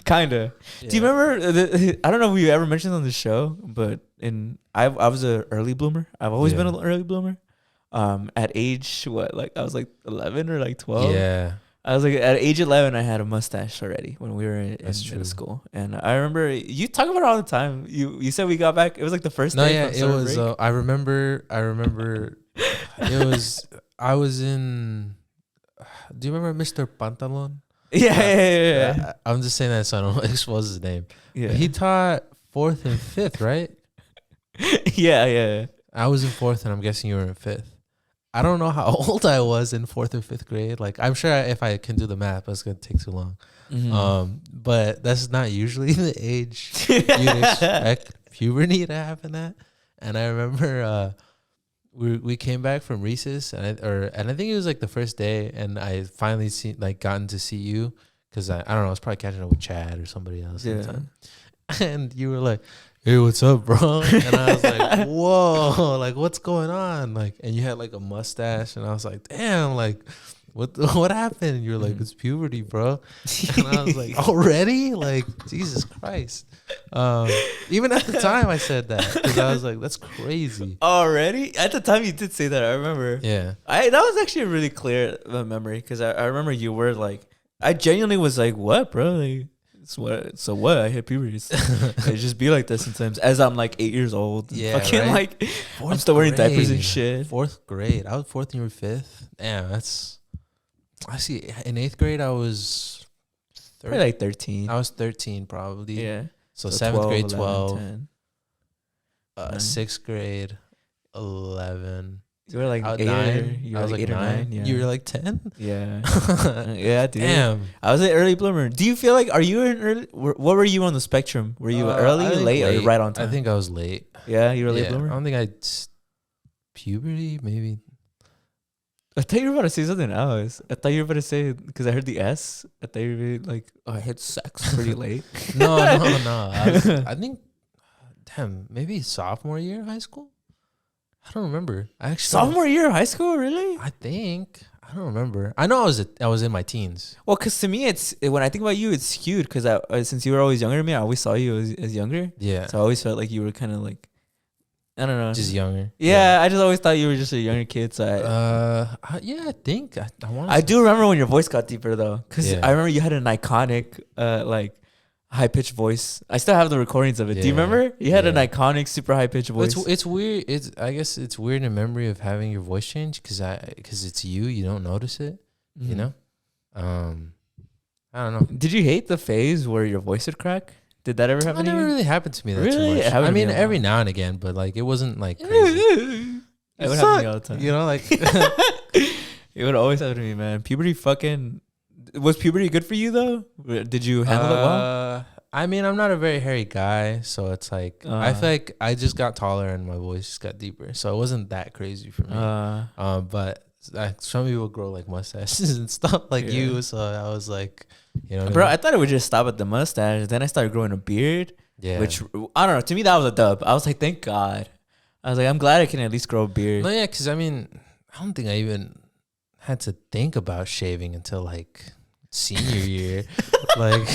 S2: Kinda.
S1: Yeah.
S2: Do you remember? I don't know if you ever mentioned on the show, but I was an early bloomer. I've always been an early bloomer. At age I was like 11 or like 12.
S1: Yeah.
S2: I was like at age 11, I had a mustache already when we were in
S1: That's
S2: middle
S1: true.
S2: school, and I remember you talk about it all the time. You said we got back. It was like the first
S1: No,
S2: day.
S1: yeah,
S2: from
S1: it
S2: summer
S1: was.
S2: break.
S1: I remember. It was. I was in. Do you remember Mr. Pantalon?
S2: Yeah.
S1: I'm just saying that so I don't expose his name.
S2: Yeah.
S1: He taught 4th and 5th, right?
S2: Yeah.
S1: I was in 4th, and I'm guessing you were in 5th. I don't know how old I was in 4th or 5th grade. Like, I'm sure if I can do the math, but it's gonna take too long.
S2: Mhm.
S1: But that's not usually the age you'd expect puberty to happen at. And I remember we came back from recess, and I think it was like the first day, and I finally gotten to see you because I don't know, I was probably catching up with Chad or somebody else at the time. And you were like, "Hey, what's up, bro?" And I was like, "Whoa, like what's going on?" Like, and you had like a mustache, and I was like, "Damn, like what happened?" And you were like, "It's puberty, bro." And I was like, "Already? Like, Jesus Christ!" Even at the time, I said that because I was like, "That's crazy."
S2: Already? At the time, you did say that. I remember.
S1: Yeah.
S2: That was actually a really clear memory because I remember you were like, I genuinely was like, "What, bro? Like, so what? I hit puberty. It just be like that sometimes." As I'm like 8 years old.
S1: Yeah,
S2: Fucking
S1: right?
S2: like, I'm still wearing diapers and
S1: grade.
S2: shit.
S1: 4th grade. I was 4th and you were 5th. Damn, that's. I see. In 8th grade, I was.
S2: Probably like 13.
S1: I was 13 probably.
S2: Yeah.
S1: So 7th grade 12.
S2: 10.
S1: 6th grade 11.
S2: You were like
S1: I was
S2: 8
S1: 9.
S2: You
S1: I
S2: were
S1: was
S2: like
S1: like
S2: 8 or
S1: 9.
S2: 9. Yeah.
S1: You were like 10.
S2: Yeah. Yeah, dude.
S1: Damn.
S2: I was an early bloomer. Do you feel like, are you an early? What were you on the spectrum? Were you early,
S1: I think
S2: late, or right on time?
S1: I think I was late.
S2: Yeah, you were a late
S1: I
S2: bloomer.
S1: don't think puberty maybe.
S2: I thought you were about to say something else. I thought you were about to say, because I heard the S. I thought you were like, oh, I hit sex pretty late.
S1: No. I think, damn, maybe sophomore year of high school. I don't remember. I actually
S2: Sophomore year of high school, really?
S1: I think I don't remember. I know I was in my teens.
S2: Well, because to me, it's when I think about you, it's skewed. Because since you were always younger than me, I always saw you as younger.
S1: Yeah,
S2: So I always felt like you were kind of like, I don't know,
S1: just younger.
S2: Yeah, I just always thought you were just a younger kid. So
S1: I think I want.
S2: I do remember when your voice got deeper though, because
S1: Yeah.
S2: I remember you had an iconic like high pitched voice. I still have the recordings of it. Do you
S1: Yeah.
S2: remember? You had an
S1: Yeah.
S2: iconic, super high pitched voice.
S1: It's weird. I guess it's weird in memory of having your voice change because it's you. You don't notice it.
S2: Mhm.
S1: You know. I don't know.
S2: Did you hate the phase where your voice would crack? Did that ever
S1: That
S2: happen to
S1: never
S2: you?
S1: really happened to me that
S2: Really?
S1: too
S2: It
S1: much.
S2: happened
S1: I
S2: to me
S1: mean,
S2: a lot.
S1: every now and again, but like it wasn't like crazy.
S2: It would happen to me all the time.
S1: You know, like
S2: It would always happen to me, man. Puberty fucking. Was puberty good for you though? Did you handle it well?
S1: I mean, I'm not a very hairy guy, so it's like I feel like I just got taller and my voice just got deeper, so it wasn't that crazy for me. But some people grow like mustaches and stuff like you, so I was like, you know,
S2: Bro, I thought it would just stop at the mustache. Then I started growing a beard,
S1: yeah.
S2: which I don't know. To me, that was a dub. I was like, thank God. I was like, I'm glad I can at least grow a beard.
S1: No, yeah, because I mean, I don't think I even had to think about shaving until like senior year. Like,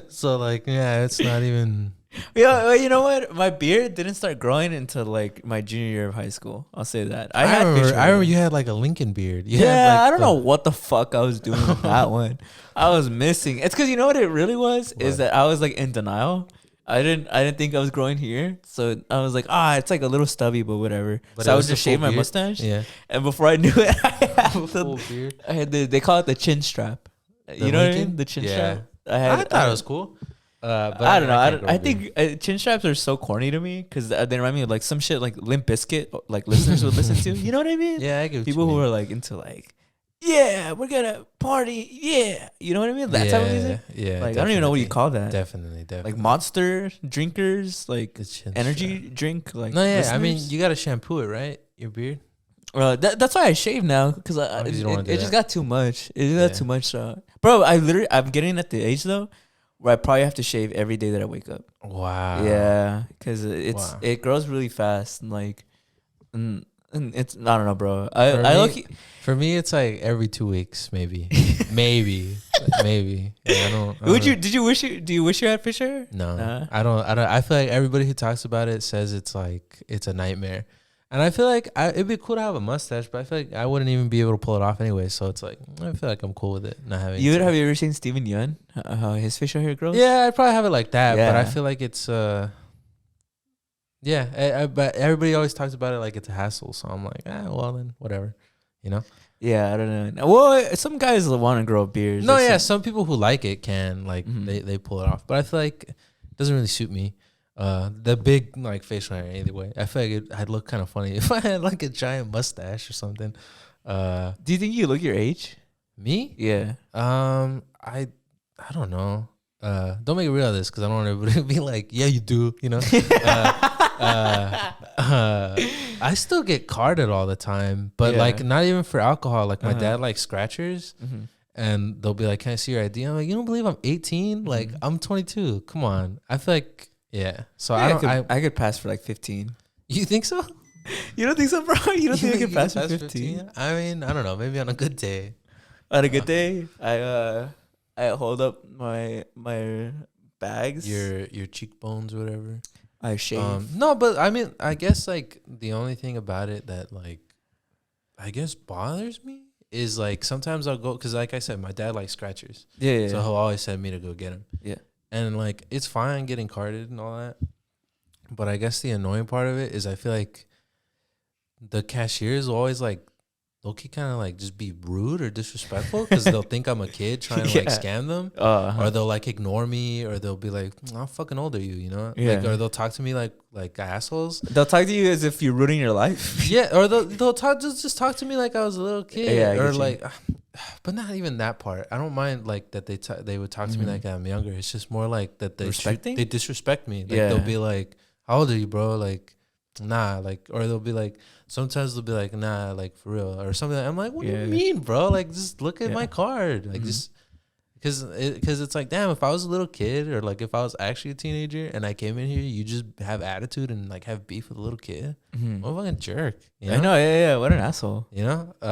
S1: so like, yeah, it's not even.
S2: Yeah, well, you know what? My beard didn't start growing until like my junior year of high school. I'll say that. I had facial
S1: I remember
S2: hair.
S1: you had like a Lincoln beard. You
S2: Yeah,
S1: had like
S2: I don't know what the fuck I was doing with that one. I was missing. It's because you know what it really was is
S1: What?
S2: that I was like in denial. I didn't think I was growing here, so I was like, it's like a little stubby, but whatever.
S1: But
S2: So
S1: it
S2: I would
S1: was the
S2: just shave
S1: full
S2: my
S1: beard?
S2: mustache,
S1: Yeah.
S2: and before I knew it,
S1: Full beard.
S2: I had they call it the chin strap. You know what I
S1: Lincoln?
S2: mean? The chin
S1: Yeah.
S2: strap.
S1: I thought it was cool. But
S2: I don't know.
S1: can't grow a
S2: I
S1: beard.
S2: think chin straps are so corny to me because they remind me of like some shit like Limp Bizkit, like listeners would listen to. You know what I mean?
S1: Yeah, I get what
S2: People
S1: you
S2: who
S1: mean.
S2: are like into like, yeah, we're gonna party, yeah. You know what I mean? That type of music.
S1: Yeah.
S2: Like I don't even know what you call that.
S1: Definitely.
S2: Like monster drinkers, like
S1: The chin
S2: energy
S1: strap.
S2: drink, like
S1: No, yeah. I mean,
S2: listeners.
S1: you gotta shampoo it, right? Your beard.
S2: That's why I shave now because
S1: Oh, 'cause you don't wanna do
S2: it just
S1: that?
S2: got too much. It just
S1: Yeah.
S2: got too much. Bro, I'm getting at the age though where I probably have to shave every day that I wake up.
S1: Wow.
S2: Yeah, because
S1: Wow.
S2: it grows really fast. And like, and it's I don't know, bro. I
S1: For
S2: I
S1: me-
S2: look.
S1: For me, it's like every 2 weeks, maybe, maybe. Yeah, I don't.
S2: Do you wish you had fish hair?
S1: No,
S2: Nah.
S1: I don't. I feel like everybody who talks about it says it's like it's a nightmare, and I feel like it'd be cool to have a mustache, but I feel like I wouldn't even be able to pull it off anyway. So it's like I feel like I'm coul with it not having.
S2: You
S1: to.
S2: have you ever seen Steven Yeun? How his facial hair grows?
S1: Yeah, I'd probably have it like that, but I
S2: Yeah.
S1: feel like it's yeah. But everybody always talks about it like it's a hassle, so I'm like, well then, whatever, you know.
S2: Yeah, I don't know. Well, some guys want to grow beards.
S1: No,
S2: Like
S1: yeah,
S2: some-
S1: some people who like it can like
S2: Mhm.
S1: they pull it off, but I feel like it doesn't really suit me. The big like facial hair either way. I feel like I'd look kind of funny if I had like a giant mustache or something.
S2: Do you think you look your age?
S1: Me?
S2: Yeah.
S1: I don't know. Don't make it real this because I don't want everybody to be like, yeah, you do. You know. I still get carded all the time, but
S2: Yeah.
S1: like not even for alcohol. Like my
S2: Uh-huh.
S1: dad likes scratchers.
S2: Mm-hmm.
S1: And they'll be like, "Can I see your ID?" I'm like, "You don't believe I'm 18? Like, I'm 22. Come on." I feel like, yeah. So I don't.
S2: I could pass for like 15.
S1: You think so?
S2: You don't think so, bro? You don't think I
S1: You
S2: could pass for 15?
S1: I mean, I don't know. Maybe on a good day.
S2: On a good day, I hold up my bags.
S1: Your cheekbones, or whatever.
S2: I shave.
S1: No, but I mean, I guess like the only thing about it that like, I guess bothers me is like sometimes I'll go because like I said, my dad likes scratchers,
S2: Yeah.
S1: so he'll always send me to go get him.
S2: Yeah.
S1: And like it's fine getting carded and all that, but I guess the annoying part of it is I feel like the cashiers will always like low-key kind of like just be rude or disrespectful because they'll think I'm a kid trying to like
S2: Yeah.
S1: scam them,
S2: Uh-huh.
S1: or they'll like ignore me, or they'll be like, "How fucking old are you?" You know,
S2: Yeah.
S1: like, or they'll talk to me like assholes.
S2: They'll talk to you as if you're ruining your life.
S1: Yeah, or they'll talk just talk to me like I was a little kid,
S2: Yeah, I
S1: or
S2: get you.
S1: like, but not even that part. I don't mind like that they would talk to me
S2: Mhm.
S1: like I'm younger. It's just more like that
S2: Respecting?
S1: they disrespect me. Like
S2: Yeah.
S1: they'll be like, "How old are you, bro?" Like, nah, like, or they'll be like, sometimes they'll be like, "Nah, like for real," or something. I'm like, "What do
S2: Yeah.
S1: you mean, bro? Like, just look at
S2: Yeah.
S1: my card, like
S2: Mhm.
S1: just." Because it's like, damn, if I was a little kid or like if I was actually a teenager and I came in here, you just have attitude and like have beef with a little kid.
S2: Mhm.
S1: What a fucking jerk. You know?
S2: I know. Yeah. What an asshole.
S1: You know? I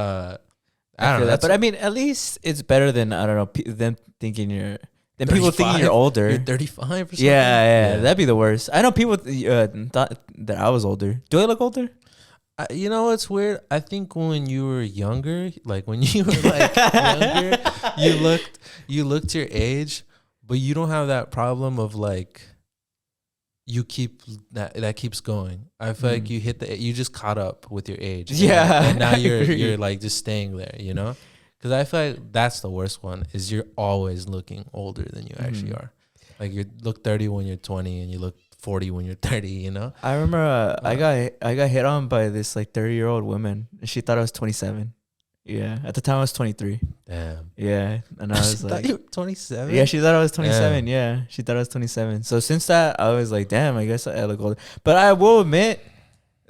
S2: I
S1: don't
S2: feel
S1: know.
S2: that. But I mean, at least it's better than I don't know them thinking you're. Then people thinking
S1: 35?
S2: you're older.
S1: You're 35 or something?
S2: Yeah, that'd be the worst. I know people thought that I was older. Do I look older?
S1: You know what's weird? I think when you were younger, like when you were like younger, you looked your age, but you don't have that problem of like you keep that keeps going. I feel like you just caught up with your age.
S2: Yeah,
S1: And now
S2: I agree.
S1: you're like just staying there, you know? Because I feel like that's the worst one is you're always looking older than you actually are. Like you look 30 when you're 20 and you look 40 when you're 30, you know?
S2: I remember I got hit on by this like 30-year-old woman. And she thought I was 27. Yeah, at the time I was 23.
S1: Damn.
S2: Yeah, and I was like,
S1: 27?
S2: yeah, she thought I was 27. Yeah, she thought I was 27. So since that, I was like, damn, I guess I look older. But I will admit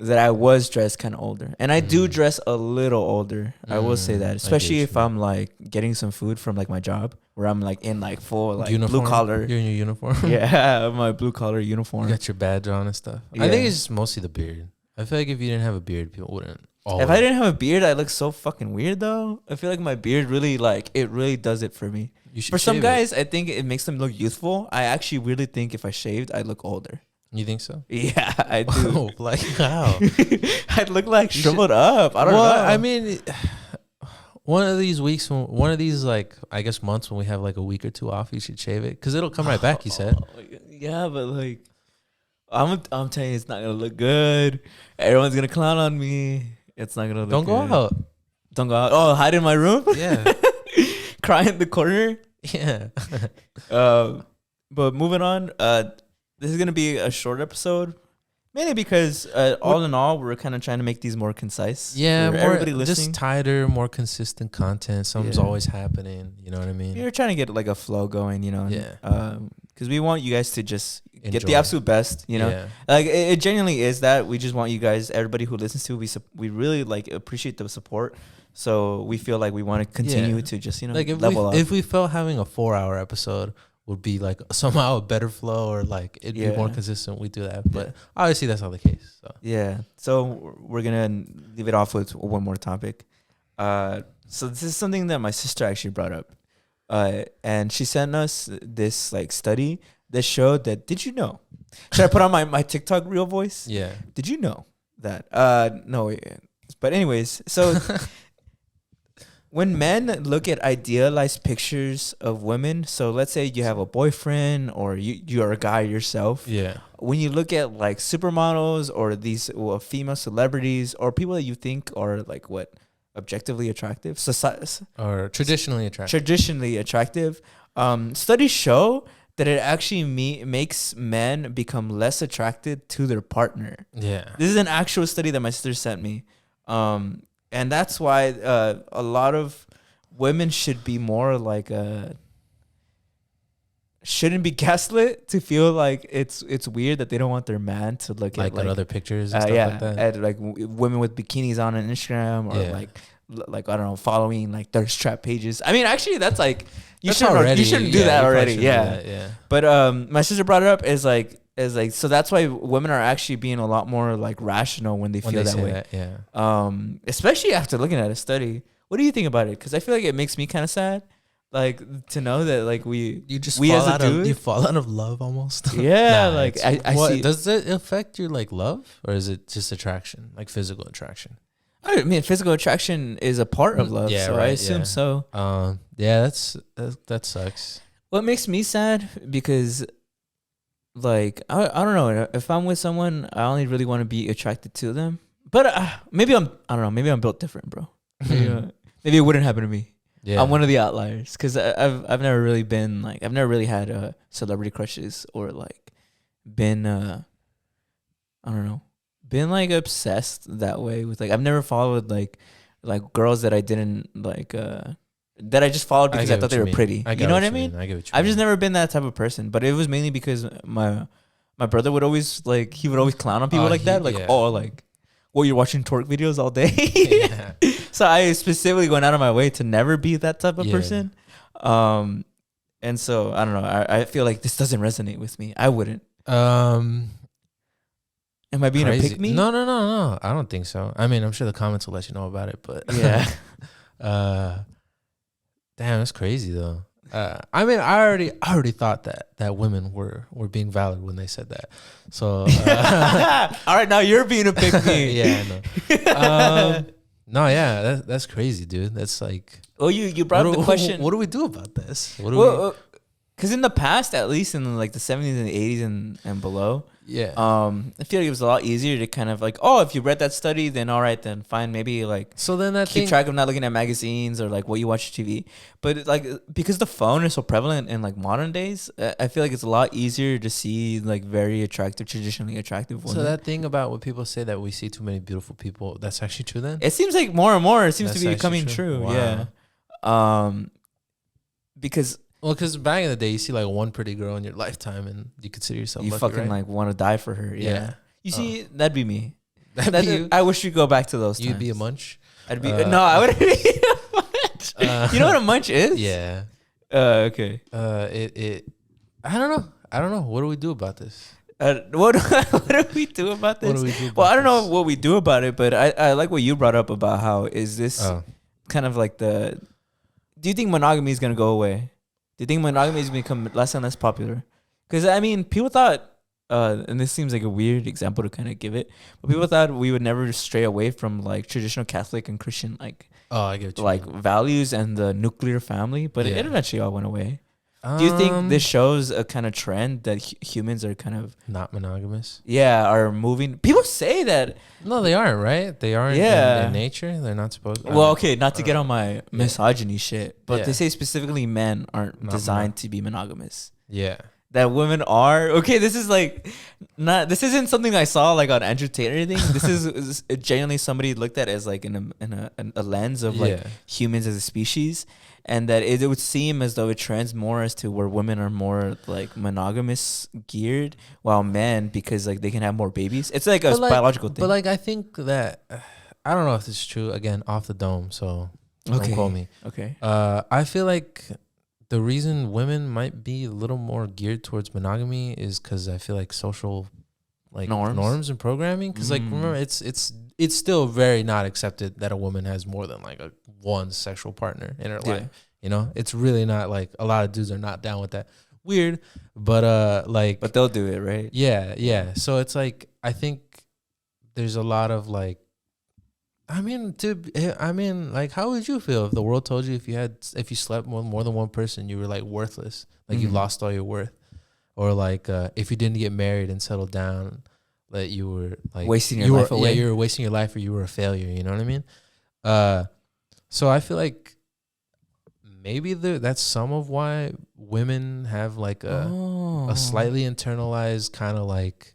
S2: that I was dressed kind of older, and I do dress a little older. I will say that, especially if I'm like getting some food from like my job, where I'm like in like full like
S1: Uniform?
S2: blue collar.
S1: You're in your uniform?
S2: Yeah, my blue collar uniform.
S1: You got your badge on and stuff. I
S2: Yeah.
S1: think it's just mostly the beard. I feel like if you didn't have a beard, people wouldn't. Always.
S2: If I didn't have a beard, I look so fucking weird though. I feel like my beard really like it really does it for me.
S1: You should
S2: For some
S1: shave
S2: guys, I think it makes them look youthful. I actually really think if I shaved, I'd look older.
S1: You think so?
S2: Yeah, I do.
S1: Oh, like how?
S2: I'd look like shriveled up. I don't know.
S1: I mean, one of these weeks, one of these like I guess months when we have like a week or two off, you should shave it because it'll come right back. He said.
S2: Yeah, but like, I'm telling you, it's not gonna look good. Everyone's gonna clown on me. It's not gonna look.
S1: Don't go
S2: good.
S1: out.
S2: Don't go out. Oh, hide in my room.
S1: Yeah.
S2: Cry in the corner.
S1: Yeah.
S2: But moving on. This is gonna be a short episode, mainly because all in all, we're kind of trying to make these more concise.
S1: Yeah,
S2: for
S1: more
S2: everybody listening.
S1: just tighter, more consistent content. Something's always happening. You know what I mean?
S2: We're trying to get like a flow going, you know.
S1: Yeah.
S2: Because we want you guys to just get
S1: Enjoy.
S2: the absolute best, you know.
S1: Yeah.
S2: Like it genuinely is that. We just want you guys, everybody who listens to, we really like appreciate the support. So we feel like we want to continue to just
S1: like
S2: level up.
S1: If we felt having a 4-hour episode would be like somehow a better flow or like it'd be more consistent, we do that. But obviously that's not the case. So
S2: yeah. So we're gonna leave it off with one more topic. So this is something that my sister actually brought up. And she sent us this like study that showed that, did you know? Should I put on my TikTok real voice?
S1: Yeah.
S2: Did you know that? No. But anyways, so when men look at idealized pictures of women, so let's say you have a boyfriend or you're a guy yourself.
S1: Yeah.
S2: When you look at like supermodels or these female celebrities or people that you think are like what? Objectively attractive,
S1: Or traditionally attractive.
S2: Studies show that it actually makes men become less attracted to their partner.
S1: Yeah.
S2: This is an actual study that my sister sent me. And that's why a lot of women should be more like shouldn't be gaslit to feel like it's weird that they don't want their man to look at like
S1: other pictures and stuff like that.
S2: At like women with bikinis on Instagram or like I don't know, following like thirst trap pages. I mean, actually, that's like you shouldn't do that already. Yeah. But my sister brought it up as like so that's why women are actually being a lot more like rational when they feel that way. Especially after looking at a study. What do you think about it? Because I feel like it makes me kind of sad, like to know that like you
S1: fall out of love almost.
S2: Yeah, like I see.
S1: Does it affect your like love or is it just attraction, like physical attraction?
S2: I mean, physical attraction is a part of love, so I assume so.
S1: Yeah, that sucks.
S2: What makes me sad because, like, I don't know, if I'm with someone, I only really want to be attracted to them. But maybe I don't know, maybe I'm built different, bro. Maybe it wouldn't happen to me. Yeah. I'm one of the outliers because I've never really been like I've never really had celebrity crushes or like been I don't know. Been like obsessed that way with like I've never followed like girls that I didn't like that I just followed because I thought they were pretty. You know what I mean?
S1: I get what you
S2: I've just never been that type of person. But it was mainly because my brother would always like he would always clown on people like that. Like like well, you're watching twerk videos all day. Yeah. So I specifically going out of my way to never be that type of person. And so I don't know. I feel like this doesn't resonate with me. I wouldn't. Am I being a pick me?
S1: No. I don't think so. I mean, I'm sure the comments will let you know about it, but
S2: yeah.
S1: Damn, that's crazy though. I mean, I already thought that women were being valid when they said that. So,
S2: all right, now you're being a pick me.
S1: Yeah, I know. No, yeah, that's crazy, dude. That's like.
S2: Oh, you brought up the question.
S1: What do we do about this?
S2: Because in the past, at least in like the 70s and the 80s and below, I feel like it was a lot easier to kind of like, oh, if you read that study, then all right, then fine, maybe like
S1: so then that
S2: keep track of not looking at magazines or like what you watch on TV. But like because the phone is so prevalent in like modern days, I feel like it's a lot easier to see like very attractive, traditionally attractive women.
S1: So that thing about what people say that we see too many beautiful people, that's actually true then?
S2: It seems like more and more it seems to be becoming true. Wow. Yeah. Because.
S1: Well, because back in the day, you see like one pretty girl in your lifetime, and you consider yourself
S2: you
S1: lucky,
S2: fucking
S1: right?
S2: like want to die for her. Yeah. You see, that'd be me.
S1: That'd be you?
S2: I wish we'd go back to those times.
S1: You'd be a munch.
S2: I'd be no, I wouldn't be a munch. You know what a munch is?
S1: Yeah.
S2: Okay.
S1: I don't know. What do we do about this?
S2: What do we do about this? I don't know what we do about it, but I like what you brought up about how is this kind of like do you think monogamy is gonna go away? Do you think monogamy has become less and less popular? Because I mean, people thought, and this seems like a weird example to kind of give it, but people thought we would never stray away from like traditional Catholic and Christian like
S1: I get what you
S2: like
S1: mean.
S2: values and the nuclear family, but
S1: Yeah.
S2: it eventually all went away. Do you think this shows a kind of trend that humans are kind of
S1: not monogamous?
S2: are moving? People say that.
S1: No, they aren't, right? They aren't
S2: Yeah.
S1: in nature. They're not supposed to.
S2: Well, okay, not to get on my misogyny shit, but
S1: Yeah.
S2: they say specifically men aren't
S1: Not
S2: designed to be monogamous.
S1: Yeah.
S2: That women are. Okay, this is like not. This isn't something I saw like on Andrew Tate or anything. This is genuinely somebody looked at as like in a lens of like humans as a species, and that it would seem as though it trends more as to where women are more like monogamous geared, while men, because like they can have more babies. It's like a biological thing.
S1: But like I think that I don't know if this is true. Again, off the dome, so don't quote me.
S2: Okay.
S1: I feel like the reason women might be a little more geared towards monogamy is because I feel like social like norms and programming. Because like remember, it's still very not accepted that a woman has more than like one sexual partner in her life. You know, it's really not like a lot of dudes are not down with that. Weird, but like,
S2: but they'll do it, right?
S1: Yeah. So it's like I think there's a lot of like. I mean, like, how would you feel if the world told you if you slept with more than one person, you were like worthless, like you lost all your worth, or like if you didn't get married and settle down, that you were like
S2: wasting your life away.
S1: Yeah, you were wasting your life, or you were a failure. You know what I mean? So I feel like maybe that's some of why women have like a slightly internalized kind of like,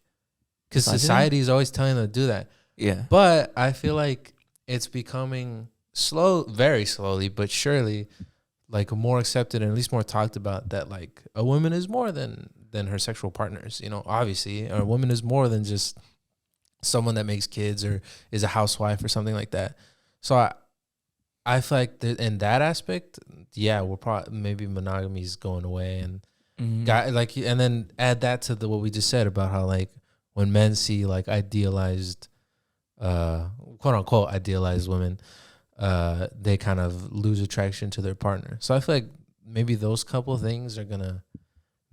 S1: because society is always telling them to do that.
S2: Yeah,
S1: but I feel like it's becoming very slowly, but surely, like more accepted and at least more talked about that like a woman is more than her sexual partners. You know, obviously, or a woman is more than just someone that makes kids or is a housewife or something like that. So I feel like in that aspect, yeah, we're probably maybe monogamy is going away, and and then add that to what we just said about how like when men see like idealized, quote unquote idealized women, they kind of lose attraction to their partner. So I feel like maybe those couple things are gonna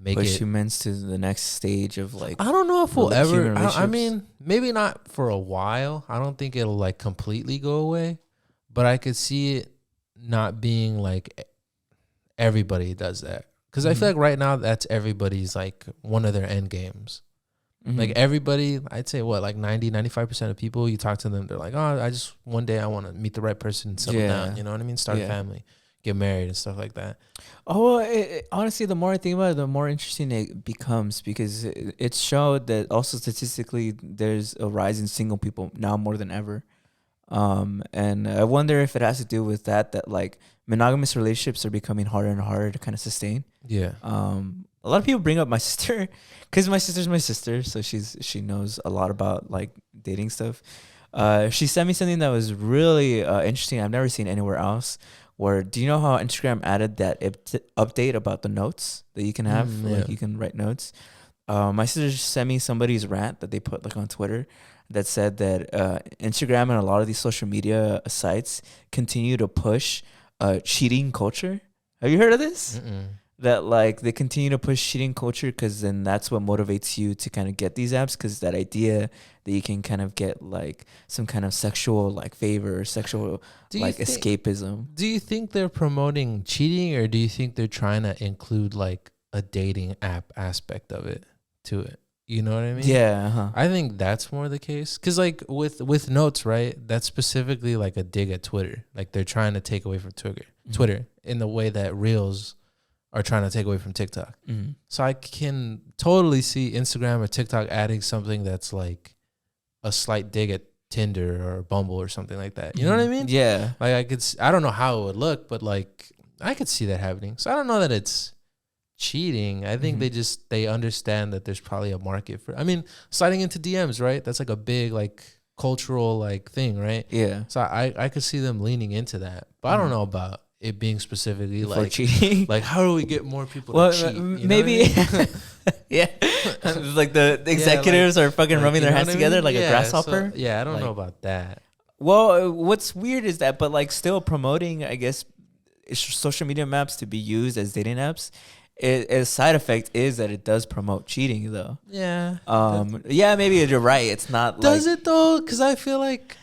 S1: push
S2: humans to the next stage of like.
S1: I don't know if we'll ever. I mean, maybe not for a while. I don't think it'll like completely go away, but I could see it not being like everybody does that, because I feel like right now that's everybody's like one of their end games. Like everybody, I'd say what, like 90-95% of people, you talk to them, they're like, oh, I just one day I want to meet the right person and settle down. You know what I mean? Start a family, get married and stuff like that.
S2: Oh, honestly, the more I think about it, the more interesting it becomes, because it's showed that also statistically there's a rise in single people now more than ever. And I wonder if it has to do with that like monogamous relationships are becoming harder and harder to kind of sustain.
S1: Yeah.
S2: A lot of people bring up my sister, because my sister's my sister, so she knows a lot about like dating stuff. She sent me something that was really interesting. I've never seen anywhere else. Where, do you know how Instagram added that update about the notes that you can have? Like you can write notes. My sister sent me somebody's rant that they put like on Twitter that said that Instagram and a lot of these social media sites continue to push cheating culture. Have you heard of this? That like they continue to push cheating culture because then that's what motivates you to kind of get these apps, because that idea that you can kind of get like some kind of sexual like favor or sexual like escapism.
S1: Do you think they're promoting cheating, or do you think they're trying to include like a dating app aspect of it to it? You know what I mean?
S2: Yeah.
S1: I think that's more the case, because like with notes, right? That's specifically like a dig at Twitter. Like they're trying to take away from Twitter in the way that Reels are trying to take away from TikTok. So I can totally see Instagram or TikTok adding something that's like a slight dig at Tinder or Bumble or something like that. You know what I mean?
S2: Yeah.
S1: Like I don't know how it would look, but like I could see that happening. So I don't know that it's cheating. I think they understand that there's probably a market for, I mean, sliding into DMs, right? That's like a big like cultural like thing, right?
S2: Yeah.
S1: So I could see them leaning into that. But I don't know about it being specifically
S2: for
S1: like
S2: cheating.
S1: Like how do we get more people to cheat?
S2: Maybe yeah. It's like the executives are fucking rubbing their hands together like a grasshopper.
S1: So, I don't know about that.
S2: Well, what's weird is that, but like still promoting, I guess social media maps to be used as dating apps, a side effect is that it does promote cheating, though.
S1: Yeah.
S2: Yeah, maybe you're right. It's not.
S1: Does
S2: like,
S1: it though? Because I feel like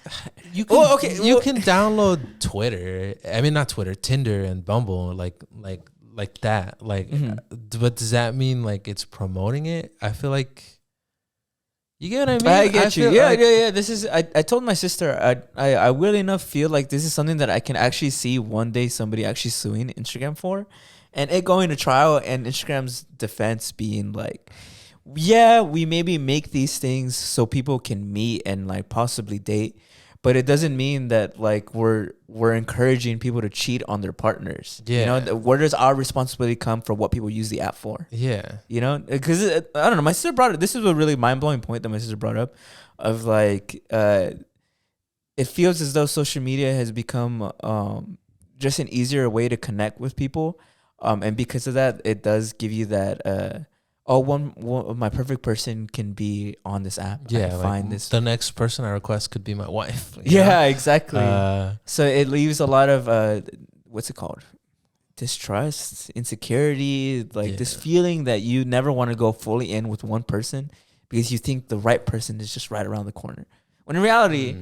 S1: you can. You can download Twitter. I mean, not Twitter, Tinder and Bumble, like that. Like, but does that mean like it's promoting it? I feel like. You get what I mean?
S2: I get you. Yeah. This is. I told my sister. I really enough feel like this is something that I can actually see one day somebody actually suing Instagram for. And it going to trial and Instagram's defense being like, yeah, we maybe make these things so people can meet and like possibly date, but it doesn't mean that like we're encouraging people to cheat on their partners.
S1: Yeah.
S2: You know, where does our responsibility come for what people use the app for?
S1: Yeah.
S2: You know, because I don't know. My sister brought it. This is a really mind blowing point that my sister brought up, of like, it feels as though social media has become just an easier way to connect with people. And because of that, it does give you that, one my perfect person can be on this app.
S1: Yeah,
S2: I find this.
S1: The next person I request could be my wife.
S2: Yeah, exactly.
S1: So
S2: it leaves a lot of, what's it called? Distrust, insecurity, like this feeling that you never want to go fully in with one person because you think the right person is just right around the corner. When in reality,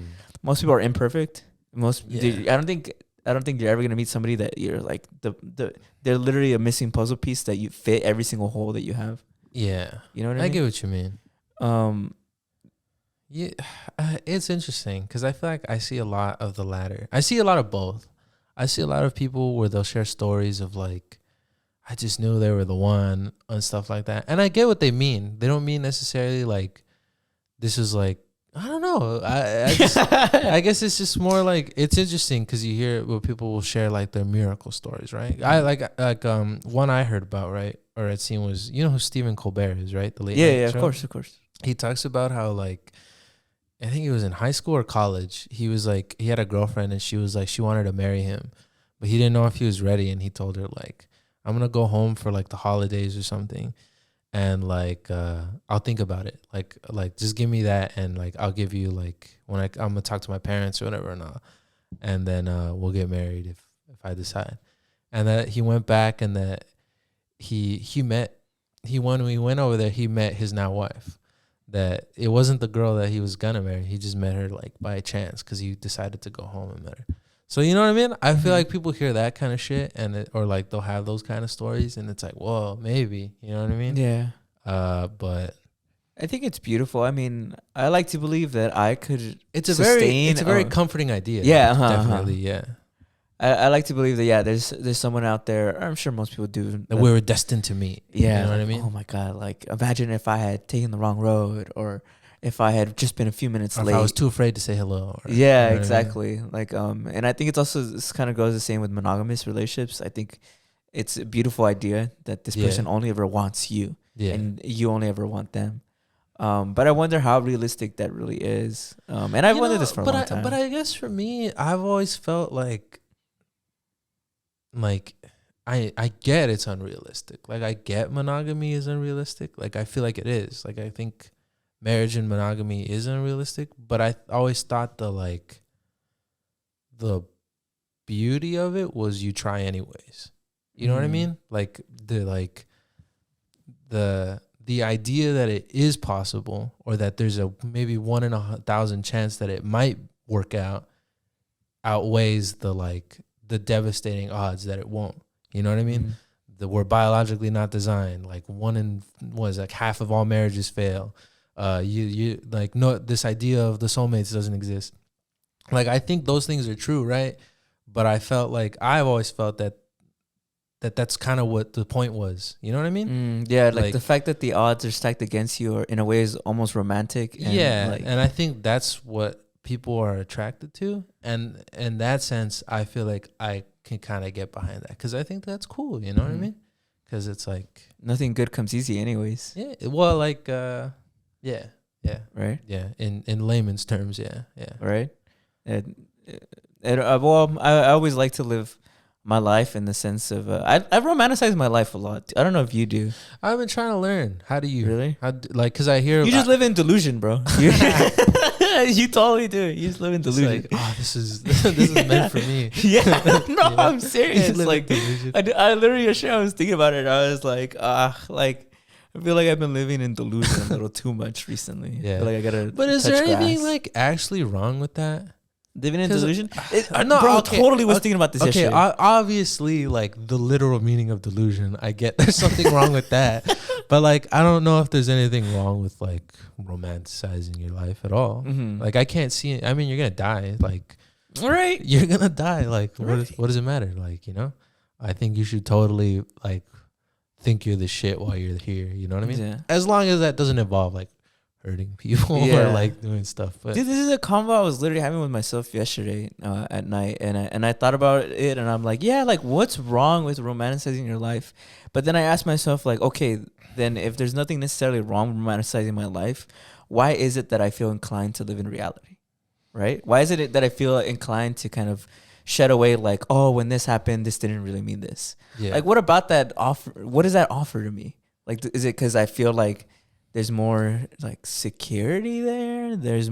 S2: most people are imperfect. I don't think you're ever gonna meet somebody that you're like they're literally a missing puzzle piece that you fit every single hole that you have.
S1: Yeah,
S2: you know what I mean?
S1: I get what you mean. Yeah, it's interesting because I feel like I see a lot of the latter. I see a lot of both. I see a lot of people where they'll share stories of like, I just knew they were the one and stuff like that, and I get what they mean. They don't mean necessarily like this is like. I don't know. I guess it's just more like it's interesting because you hear where people will share like their miracle stories, right? I like one I heard about, right, or I'd seen was who Stephen Colbert is, right? The late night show?
S2: Of course.
S1: He talks about how like I think he was in high school or college. He was like he had a girlfriend and she was like she wanted to marry him, but he didn't know if he was ready, and he told her like I'm gonna go home for like the holidays or something. And like I'll think about it. Like just give me that, and like I'll give you like when I'm gonna talk to my parents or whatever, and then we'll get married if I decide. And that he went back, and that when we went over there, he met his now wife. That it wasn't the girl that he was gonna marry. He just met her like by chance because he decided to go home and met her. So you know what I mean? I feel like people hear that kind of shit or like they'll have those kind of stories and it's like, well, maybe, you know what I mean?
S2: Yeah.
S1: But
S2: I think it's beautiful. I mean, I like to believe that I could
S1: it's a very comforting idea.
S2: Yeah,
S1: definitely. Yeah.
S2: I like to believe that, there's someone out there, I'm sure most people do,
S1: that we were destined to meet.
S2: Yeah.
S1: You know what I mean?
S2: Oh my God. Like imagine if I had taken the wrong road, or if I had just been a few minutes late.
S1: If I was too afraid to say hello.
S2: Yeah, exactly. I mean? Like, and I think it's also, this kind of goes the same with monogamous relationships. I think it's a beautiful idea that this person only ever wants you, and you only ever want them. But I wonder how realistic that really is. And I've wondered this for a long time.
S1: But I guess for me, I've always felt like I get it's unrealistic. Like I get monogamy is unrealistic. Like I feel like it is. Like I think marriage and monogamy is unrealistic, but I always thought the beauty of it was you try anyways. You know what I mean? Like the idea that it is possible, or that there's a maybe 1 in 1,000 chance that it might work out, outweighs the devastating odds that it won't. You know what I mean? That we're biologically not designed. Like half of all marriages fail. This idea of the soulmates doesn't exist. Like I think those things are true, right? But I felt like I've always felt that's kind of what the point was. You know what I mean?
S2: Yeah, like the fact that the odds are stacked against you, or in a way, is almost romantic. And
S1: and I think that's what people are attracted to, and in that sense, I feel like I can kind of get behind that because I think that's cool. You know what I mean? Because it's like
S2: nothing good comes easy, anyways.
S1: Yeah. Well, like. Yeah.
S2: Right.
S1: Yeah. In layman's terms, yeah.
S2: Right. Well, I always like to live my life in the sense of I romanticize my life a lot. I don't know if you do.
S1: I've been trying to learn. How do you
S2: really?
S1: Because I hear
S2: you just live in delusion, bro. You totally do. You just live in delusion.
S1: It's like, this is this is meant for me.
S2: Yeah, no,
S1: You know?
S2: I'm serious.
S1: You live in
S2: Like,
S1: delusion.
S2: I literally, I was thinking about it. I was like, like, I feel like I've been living in delusion a little too much recently.
S1: Yeah.
S2: I feel like I gotta.
S1: But is
S2: touch
S1: there anything
S2: grass.
S1: like actually wrong with that?
S2: Living in
S1: 'Cause,
S2: delusion?
S1: no,
S2: Bro,
S1: okay,
S2: totally was
S1: okay,
S2: thinking about this
S1: Okay,
S2: yesterday.
S1: obviously, like the literal meaning of delusion, I get there's something wrong with that, but like I don't know if there's anything wrong with like romanticizing your life at all.
S2: Mm-hmm.
S1: Like I can't see. I mean, you're gonna die. Like,
S2: Right.
S1: you're gonna die. Like,
S2: Right.
S1: what does it matter? Like, I think you should totally like think you're the shit while you're here. You know what I mean?
S2: Yeah.
S1: As long as that doesn't involve like hurting people or
S2: Yeah.
S1: like doing stuff. But
S2: Dude, this is a convo I was literally having with myself yesterday at night, and I thought about it, and I'm like, yeah, like what's wrong with romanticizing your life? But then I asked myself, like, okay, then if there's nothing necessarily wrong with romanticizing my life, why is it that I feel inclined to live in reality, right? Why is it that I feel inclined to kind of shed away, like, oh, when this happened, this didn't really mean this.
S1: yeah,
S2: Like, what about that offer? What does that offer to me? Like, is it because I feel like there's more like security there? There's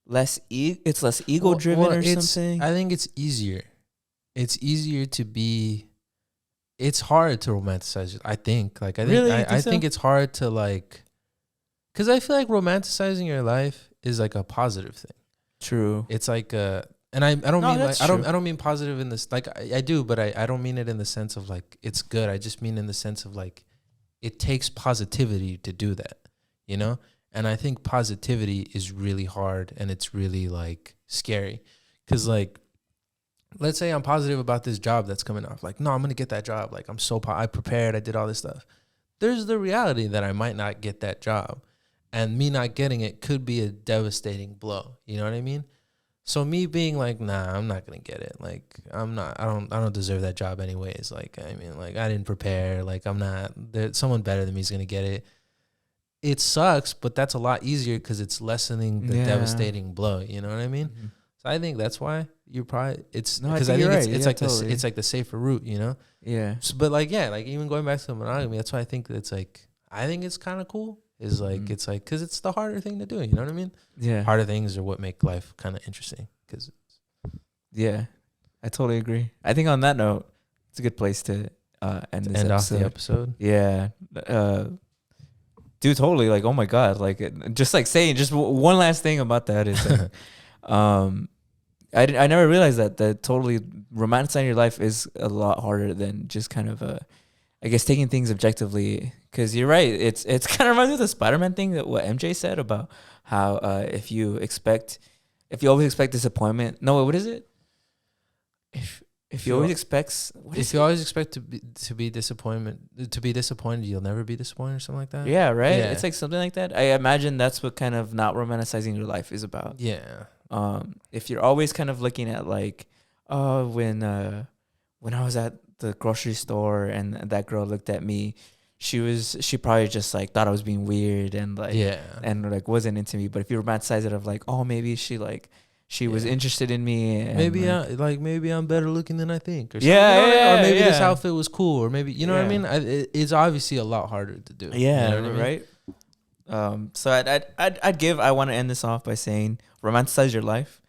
S2: less it's less ego driven or something.
S1: I think it's easier. It's easier to be. It's hard to romanticize it. I think. Like I think.
S2: Really? You
S1: I
S2: think so?
S1: think it's hard to like, because I feel like romanticizing your life is like a positive thing.
S2: True.
S1: It's like and I don't
S2: No,
S1: mean like
S2: that's
S1: I
S2: true.
S1: don't mean positive in this, like I do, but I don't mean it in the sense of like it's good. I just mean in the sense of like it takes positivity to do that, And I think positivity is really hard and it's really like scary, because like let's say I'm positive about this job that's coming off. Like, no, I'm gonna get that job. Like I prepared. I did all this stuff. There's the reality that I might not get that job, and me not getting it could be a devastating blow. You know what I mean? So me being like, nah, I'm not gonna get it. Like, I don't deserve that job anyways. Like, I mean, like I didn't prepare. Like, someone better than me is gonna get it. It sucks, but that's a lot easier because it's lessening the devastating blow. You know what I mean?
S2: Mm-hmm.
S1: So I think that's why you're probably
S2: No, I
S1: because
S2: think
S1: I think
S2: you're
S1: it's
S2: right.
S1: it's
S2: Yeah,
S1: like
S2: totally.
S1: it's like the safer route.
S2: Yeah.
S1: So, but like yeah, like even going back to monogamy, that's why I think it's like I think it's kind of cool. Is like
S2: Mhm.
S1: it's like because it's the harder thing to do. You know what I mean?
S2: Yeah.
S1: Harder things are what make life kind of interesting. Because
S2: Yeah. I totally agree. I think on that note, it's a good place to end this
S1: end off
S2: episode.
S1: the episode.
S2: Yeah. Dude, totally. Like, oh my God. Like, just like saying, just one last thing about that is, like, I never realized that totally romanticizing your life is a lot harder than just kind of I guess taking things objectively. Because you're right. It's kind of reminds me of the Spider-Man thing that what MJ said about how if you always expect disappointment. No, what is it? If you always expect,
S1: if you always expect to be disappointed, you'll never be disappointed or something like that.
S2: yeah, right.
S1: Yeah.
S2: It's like something like that. I imagine that's what kind of not romanticizing your life is about.
S1: Yeah.
S2: If you're always kind of looking at like, oh, when I was at the grocery store and that girl looked at me, she probably just like thought I was being weird and like and like wasn't into me. But if you romanticize it of like, oh, maybe she was interested in me. And
S1: maybe I'm better looking than I think. Or something,
S2: yeah,
S1: or maybe
S2: yeah.
S1: this outfit was cool, or maybe what I mean. It's obviously a lot harder to do.
S2: Yeah,
S1: you know what I mean?
S2: Right. So I want to end this off by saying romanticize your life.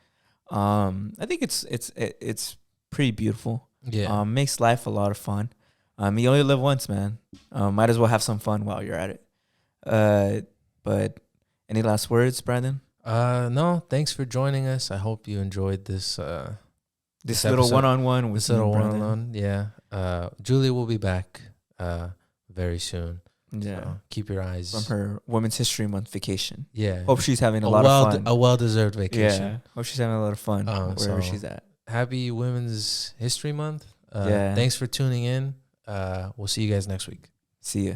S2: I think it's pretty beautiful.
S1: Yeah.
S2: Makes life a lot of fun. You only live once, man. Might as well have some fun while you're at it. But any last words, Brandon?
S1: No. Thanks for joining us. I hope you enjoyed this.
S2: This little
S1: episode.
S2: one-on-one with
S1: This little
S2: Brandon.
S1: one-on-one. Yeah. Julie will be back. Very soon.
S2: Yeah.
S1: So keep your eyes
S2: From her Women's History Month vacation.
S1: Yeah.
S2: Hope she's having a lot of fun.
S1: A well-deserved vacation.
S2: Yeah. Hope she's having a lot of fun wherever she's at.
S1: Happy Women's History Month.
S2: Yeah.
S1: Thanks for tuning in. We'll see you guys next week.
S2: See ya.